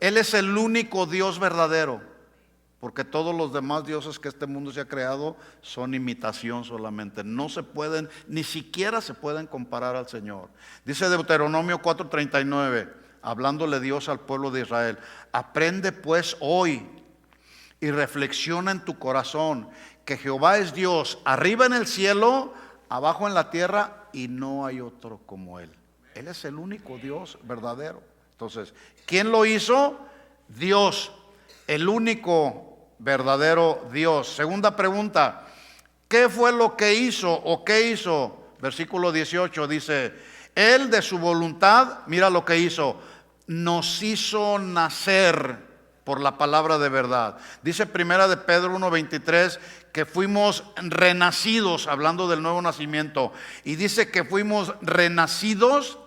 Él es el único Dios verdadero. Porque todos los demás dioses que este mundo se ha creado son imitación solamente. No se pueden, ni siquiera se pueden comparar al Señor. Dice Deuteronomio 4:39, hablándole Dios al pueblo de Israel: aprende pues hoy y reflexiona en tu corazón que Jehová es Dios, arriba en el cielo, abajo en la tierra, y no hay otro como Él. Él es el único Dios verdadero. Entonces, ¿quién lo hizo? Dios, el único verdadero Dios. Segunda pregunta: ¿qué fue lo que hizo o qué hizo? Versículo 18 dice: Él de su voluntad, mira lo que hizo, nos hizo nacer por la palabra de verdad. Dice Primera de Pedro 1:23 que fuimos renacidos, hablando del nuevo nacimiento, y dice que fuimos renacidos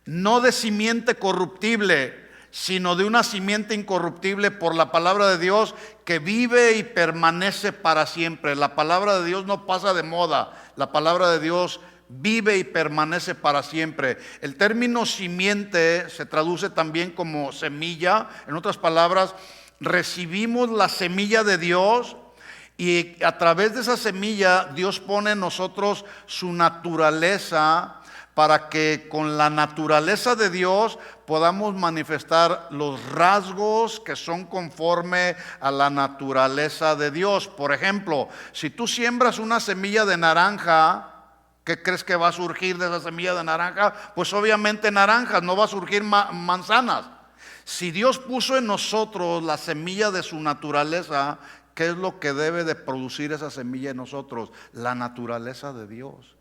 no de simiente corruptible, sino de una simiente incorruptible por la palabra de Dios, que vive y permanece para siempre. La palabra de Dios no pasa de moda. La palabra de Dios vive y permanece para siempre. El término simiente se traduce también como semilla. En otras palabras, recibimos la semilla de Dios, y a través de esa semilla Dios pone en nosotros su naturaleza, para que con la naturaleza de Dios podamos manifestar los rasgos que son conforme a la naturaleza de Dios. Por ejemplo, si tú siembras una semilla de naranja, ¿qué crees que va a surgir de esa semilla de naranja? Pues obviamente naranjas, no va a surgir manzanas. Si Dios puso en nosotros la semilla de su naturaleza, ¿qué es lo que debe de producir esa semilla en nosotros? La naturaleza de Dios.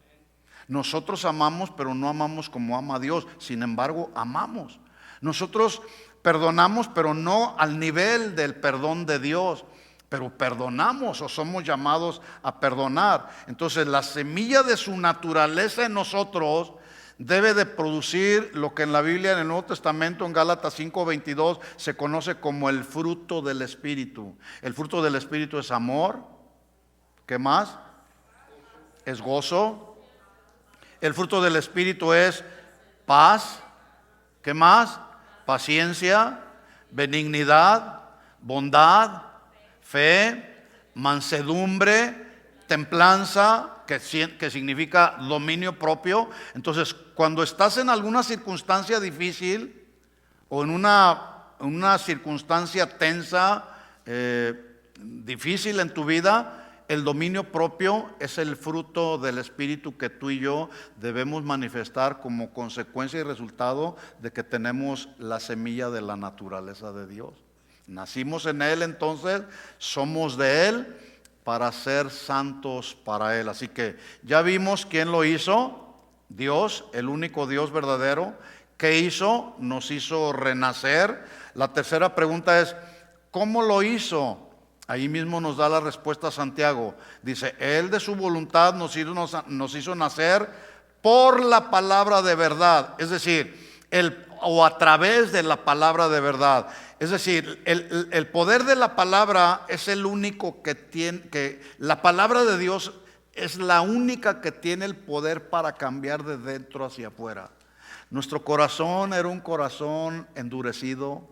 Nosotros amamos, pero no amamos como ama Dios. Sin embargo, amamos. Nosotros perdonamos, pero no al nivel del perdón de Dios. Pero perdonamos, o somos llamados a perdonar. Entonces, la semilla de su naturaleza en nosotros debe de producir lo que en la Biblia, en el Nuevo Testamento, en Gálatas 5:22, se conoce como el fruto del Espíritu. El fruto del Espíritu es amor. ¿Qué más? Es gozo. El fruto del Espíritu es paz. ¿Qué más? Paciencia, benignidad, bondad, fe, mansedumbre, templanza, que significa dominio propio. Entonces, cuando estás en alguna circunstancia difícil o en una circunstancia tensa, difícil en tu vida, el dominio propio es el fruto del Espíritu que tú y yo debemos manifestar como consecuencia y resultado de que tenemos la semilla de la naturaleza de Dios. Nacimos en Él, entonces somos de Él para ser santos para Él. Así que ya vimos quién lo hizo, Dios, el único Dios verdadero. ¿Qué hizo? Nos hizo renacer. La tercera pregunta es, ¿cómo lo hizo? Ahí mismo nos da la respuesta Santiago. Dice, Él de su voluntad nos hizo nacer por la palabra de verdad. Es decir, o a través de la palabra de verdad. Es decir, el poder de la palabra es el único que tiene, que la palabra de Dios es la única que tiene el poder para cambiar de dentro hacia afuera. Nuestro corazón era un corazón endurecido.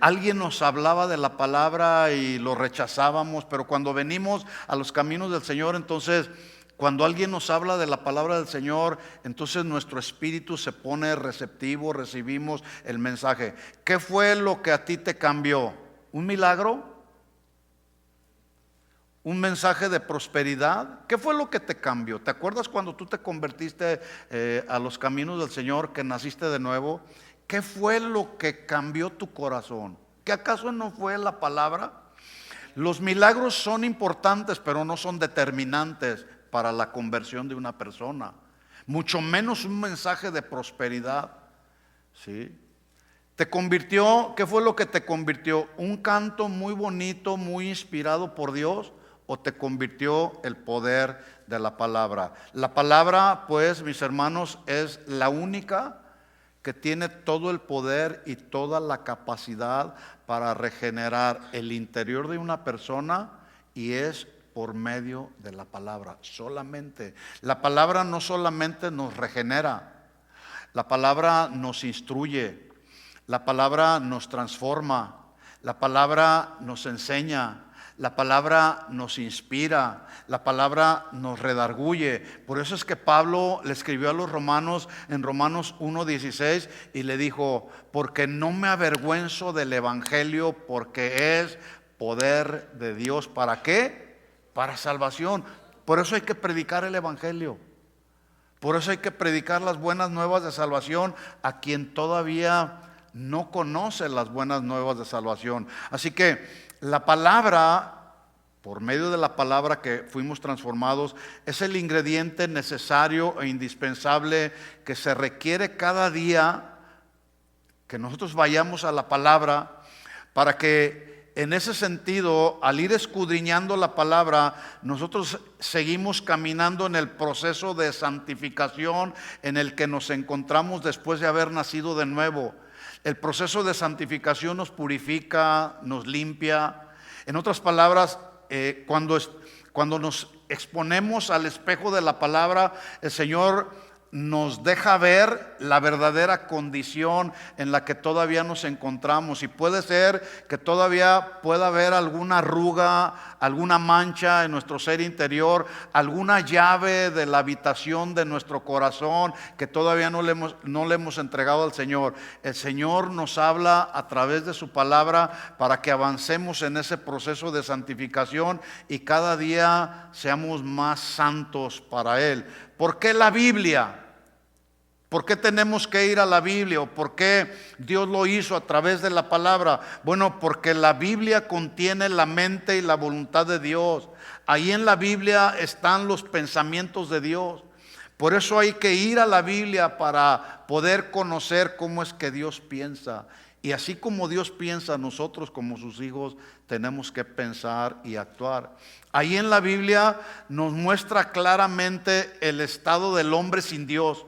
Alguien nos hablaba de la palabra y lo rechazábamos, pero cuando venimos a los caminos del Señor, entonces cuando alguien nos habla de la palabra del Señor, entonces nuestro espíritu se pone receptivo, recibimos el mensaje. ¿Qué fue lo que a ti te cambió? ¿Un milagro? ¿Un mensaje de prosperidad? ¿Qué fue lo que te cambió? ¿Te acuerdas cuando tú te convertiste a los caminos del Señor, que naciste de nuevo? ¿Qué fue lo que cambió tu corazón? ¿Que acaso no fue la palabra? Los milagros son importantes, pero no son determinantes para la conversión de una persona, mucho menos un mensaje de prosperidad. ¿Sí? ¿Te convirtió? ¿Qué fue lo que te convirtió? ¿Un canto muy bonito, muy inspirado por Dios? ¿O te convirtió el poder de la palabra? La palabra, pues, mis hermanos, es la única que tiene todo el poder y toda la capacidad para regenerar el interior de una persona, y es por medio de la palabra solamente. La palabra no solamente nos regenera, la palabra nos instruye, la palabra nos transforma, la palabra nos enseña, la palabra nos inspira, la palabra nos redarguye. Por eso es que Pablo le escribió a los romanos en Romanos 1:16 y le dijo, porque no me avergüenzo del evangelio, porque es poder de Dios. ¿Para qué? Para salvación. Por eso hay que predicar el evangelio. Por eso hay que predicar las buenas nuevas de salvación a quien todavía no conoce las buenas nuevas de salvación. Así que la palabra, por medio de la palabra que fuimos transformados, es el ingrediente necesario e indispensable que se requiere cada día que nosotros vayamos a la palabra, para que en ese sentido, al ir escudriñando la palabra, nosotros seguimos caminando en el proceso de santificación en el que nos encontramos después de haber nacido de nuevo. El proceso de santificación nos purifica, nos limpia. En otras palabras, cuando nos exponemos al espejo de la palabra, el Señor nos deja ver la verdadera condición en la que todavía nos encontramos. Y puede ser que todavía pueda haber alguna arruga, alguna mancha en nuestro ser interior, alguna llave de la habitación de nuestro corazón que todavía no le hemos entregado al Señor. El Señor nos habla a través de su palabra para que avancemos en ese proceso de santificación y cada día seamos más santos para Él. ¿Por qué la Biblia? ¿Por qué tenemos que ir a la Biblia? ¿O por qué Dios lo hizo a través de la palabra? Bueno, porque la Biblia contiene la mente y la voluntad de Dios. Ahí en la Biblia están los pensamientos de Dios. Por eso hay que ir a la Biblia para poder conocer cómo es que Dios piensa. Y así como Dios piensa, nosotros como sus hijos tenemos que pensar y actuar. Ahí en la Biblia nos muestra claramente el estado del hombre sin Dios.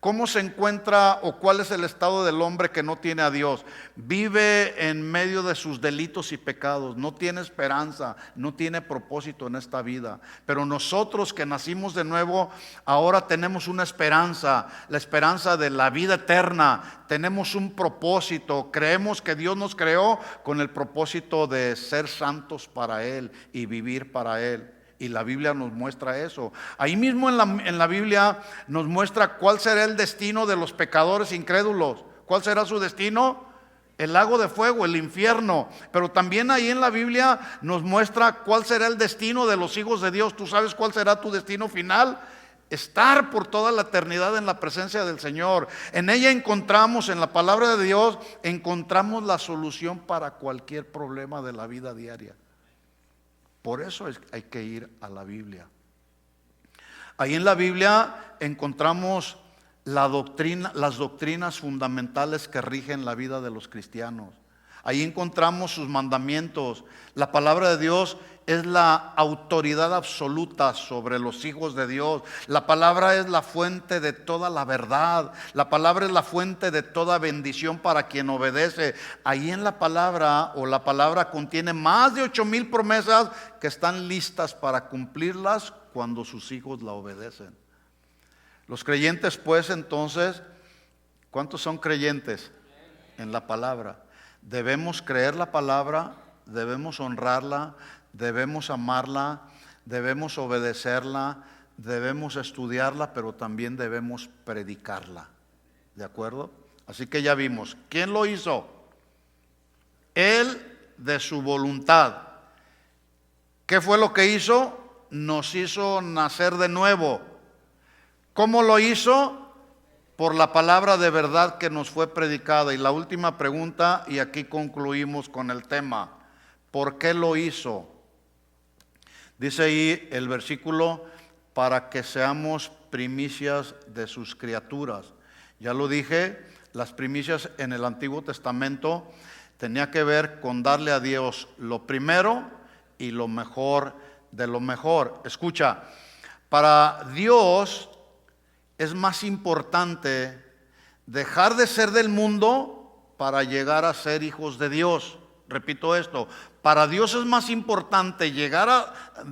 ¿Cómo se encuentra o cuál es el estado del hombre que no tiene a Dios? Vive en medio de sus delitos y pecados, no tiene esperanza, no tiene propósito en esta vida. Pero nosotros que nacimos de nuevo, ahora tenemos una esperanza, la esperanza de la vida eterna. Tenemos un propósito, creemos que Dios nos creó con el propósito de ser santos para Él y vivir para Él. Y la Biblia nos muestra eso. Ahí mismo en la Biblia nos muestra cuál será el destino de los pecadores incrédulos. ¿Cuál será su destino? El lago de fuego, el infierno. Pero también ahí en la Biblia nos muestra cuál será el destino de los hijos de Dios. ¿Tú sabes cuál será tu destino final? Estar por toda la eternidad en la presencia del Señor. En ella encontramos, en la palabra de Dios, encontramos la solución para cualquier problema de la vida diaria. Por eso hay que ir a la Biblia. Ahí en la Biblia encontramos las doctrinas fundamentales que rigen la vida de los cristianos. Ahí encontramos sus mandamientos. La palabra de Dios es la autoridad absoluta sobre los hijos de Dios. La palabra es la fuente de toda la verdad. La palabra es la fuente de toda bendición para quien obedece. Ahí en la palabra contiene más de 8,000 promesas que están listas para cumplirlas cuando sus hijos la obedecen. Los creyentes, pues, entonces, ¿cuántos son creyentes en la palabra? Debemos creer la palabra, debemos honrarla, debemos amarla, debemos obedecerla, debemos estudiarla, pero también debemos predicarla. ¿De acuerdo? Así que ya vimos, ¿quién lo hizo? Él de su voluntad. ¿Qué fue lo que hizo? Nos hizo nacer de nuevo. ¿Cómo lo hizo? Por la palabra de verdad que nos fue predicada. Y la última pregunta, y aquí concluimos con el tema: ¿por qué lo hizo? Dice ahí el versículo: para que seamos primicias de sus criaturas. Ya lo dije, las primicias en el Antiguo Testamento tenía que ver con darle a Dios lo primero y lo mejor de lo mejor. Escucha, para Dios es más importante dejar de ser del mundo para llegar a ser hijos de Dios. Repito esto, para Dios es más importante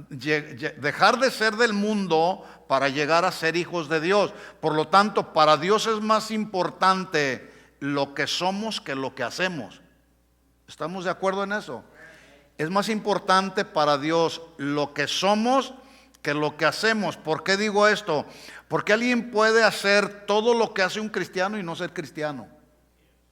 dejar de ser del mundo para llegar a ser hijos de Dios. Por lo tanto, para Dios es más importante lo que somos que lo que hacemos. ¿Estamos de acuerdo en eso? Es más importante para Dios lo que somos que lo que hacemos. ¿Por qué digo esto? Porque alguien puede hacer todo lo que hace un cristiano y no ser cristiano.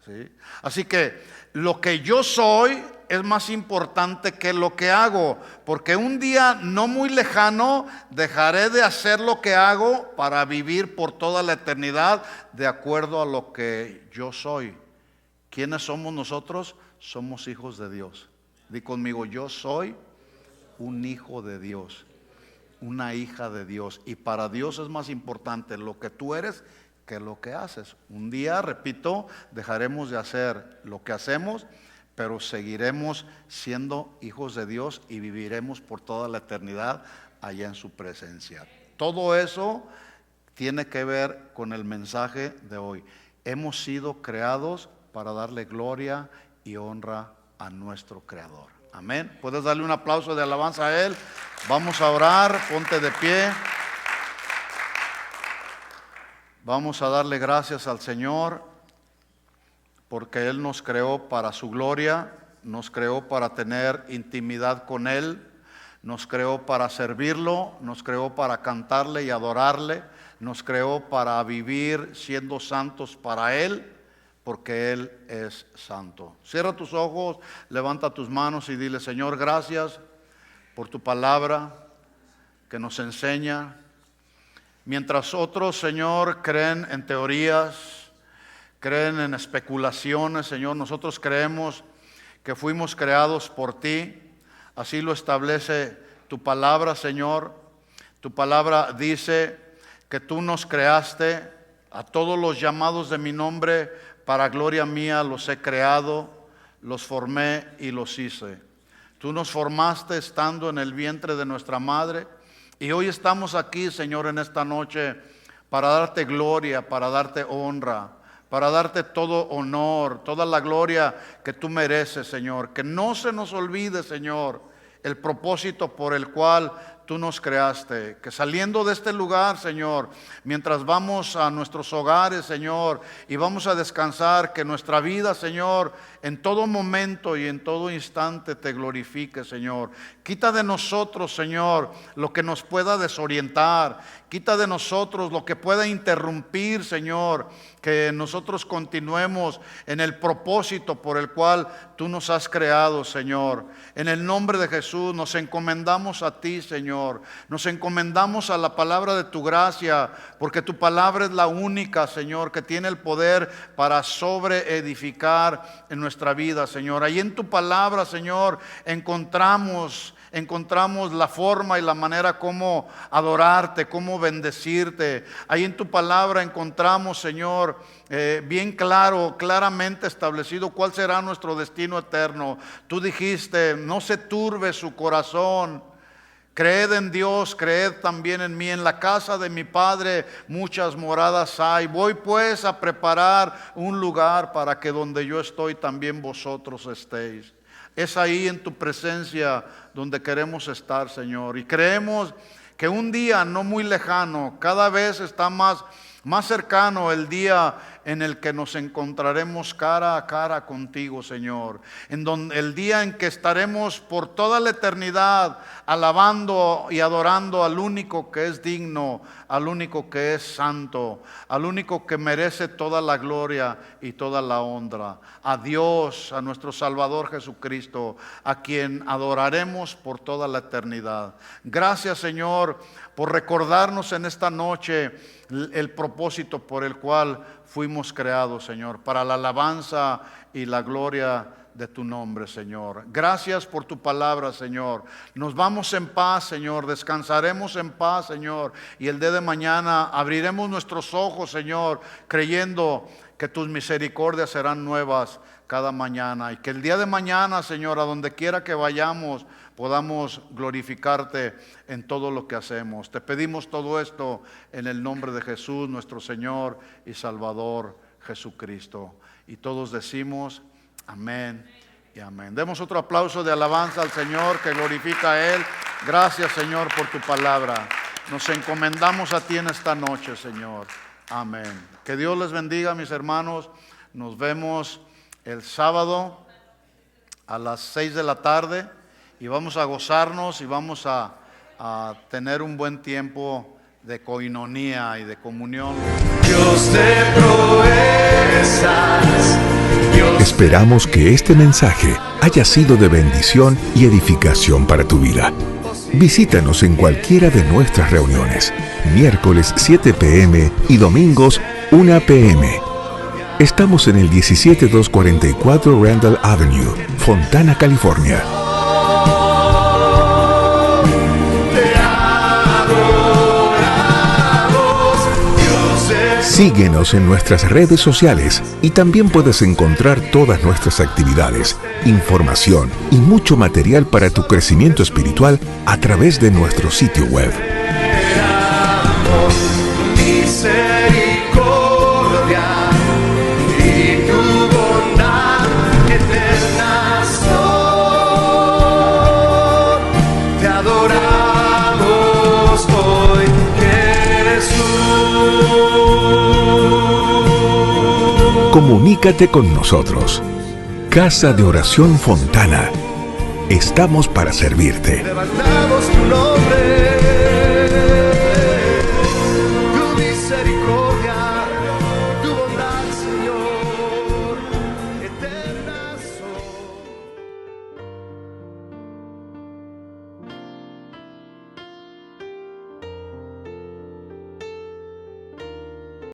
¿Sí? Así que lo que yo soy es más importante que lo que hago, porque un día no muy lejano dejaré de hacer lo que hago para vivir por toda la eternidad de acuerdo a lo que yo soy. ¿Quiénes somos nosotros? Somos hijos de Dios. Di conmigo: yo soy un hijo de Dios, una hija de Dios. Y para Dios es más importante lo que tú eres que lo que haces. Un día, repito, dejaremos de hacer lo que hacemos, pero seguiremos siendo hijos de Dios y viviremos por toda la eternidad allá en su presencia. Todo eso tiene que ver con el mensaje de hoy. Hemos sido creados para darle gloria y honra a nuestro Creador. Amén. Puedes darle un aplauso de alabanza a Él. Vamos a orar, ponte de pie. Vamos a darle gracias al Señor porque Él nos creó para su gloria, nos creó para tener intimidad con Él, nos creó para servirlo, nos creó para cantarle y adorarle, nos creó para vivir siendo santos para Él, porque Él es santo. Cierra tus ojos, levanta tus manos y dile: Señor, gracias por tu palabra que nos enseña. Mientras otros, Señor, creen en teorías, creen en especulaciones, Señor, nosotros creemos que fuimos creados por ti. Así lo establece tu palabra, Señor. Tu palabra dice que tú nos creaste, a todos los llamados de mi nombre, para gloria mía los he creado, los formé y los hice. Tú nos formaste estando en el vientre de nuestra madre. Y hoy estamos aquí, Señor, en esta noche para darte gloria, para darte honra, para darte todo honor, toda la gloria que tú mereces, Señor. Que no se nos olvide, Señor, el propósito por el cual tú nos creaste. Que saliendo de este lugar, Señor, mientras vamos a nuestros hogares, Señor, y vamos a descansar, que nuestra vida, Señor, en todo momento y en todo instante te glorifique, Señor. Quita de nosotros, Señor, lo que nos pueda desorientar. Quita de nosotros lo que pueda interrumpir, Señor, que nosotros continuemos en el propósito por el cual tú nos has creado, Señor. En el nombre de Jesús nos encomendamos a ti, Señor. Nos encomendamos a la palabra de tu gracia, porque tu palabra es la única, Señor, que tiene el poder para sobreedificar en nuestra vida, Señor. Ahí en tu palabra, Señor, encontramos la forma y la manera como adorarte, como bendecirte. Ahí en tu palabra encontramos, Señor, bien claramente establecido cuál será nuestro destino eterno. Tú dijiste: no se turbe su corazón. Creed en Dios, creed también en mí. En la casa de mi Padre muchas moradas hay. Voy pues a preparar un lugar para que donde yo estoy también vosotros estéis. Es ahí en tu presencia donde queremos estar, Señor. Y creemos que un día no muy lejano, cada vez está más cercano el día en el que nos encontraremos cara a cara contigo, Señor. El día en que estaremos por toda la eternidad alabando y adorando al único que es digno, al único que es santo, al único que merece toda la gloria y toda la honra. A Dios, a nuestro Salvador Jesucristo, a quien adoraremos por toda la eternidad. Gracias, Señor, por recordarnos en esta noche el propósito por el cual fuimos creados, Señor, para la alabanza y la gloria de tu nombre, Señor. Gracias por tu palabra, Señor. Nos vamos en paz, Señor. Descansaremos en paz, Señor. Y el día de mañana abriremos nuestros ojos, Señor, creyendo que tus misericordias serán nuevas cada mañana. Y que el día de mañana, Señor, a donde quiera que vayamos, podamos glorificarte en todo lo que hacemos. Te pedimos todo esto en el nombre de Jesús, nuestro Señor y Salvador Jesucristo. Y todos decimos amén y amén. Demos otro aplauso de alabanza al Señor, que glorifica a Él. Gracias, Señor, por tu palabra. Nos encomendamos a ti en esta noche, Señor. Amén. Que Dios les bendiga, mis hermanos. Nos vemos el sábado a las 6 de la tarde. Y vamos a gozarnos y vamos a tener un buen tiempo de coinonía y de comunión. Dios de proezas, Esperamos que este mensaje haya sido de bendición y edificación para tu vida. Visítanos en cualquiera de nuestras reuniones, miércoles 7 p.m. y domingos 1 p.m. Estamos en el 17244 Randall Avenue, Fontana, California. Síguenos en nuestras redes sociales y también puedes encontrar todas nuestras actividades, información y mucho material para tu crecimiento espiritual a través de nuestro sitio web. misericordia y tu bondad eterna son. Te adoramos hoy, Jesús. Comunícate con nosotros. Casa de Oración Fontana. Estamos para servirte. Levantados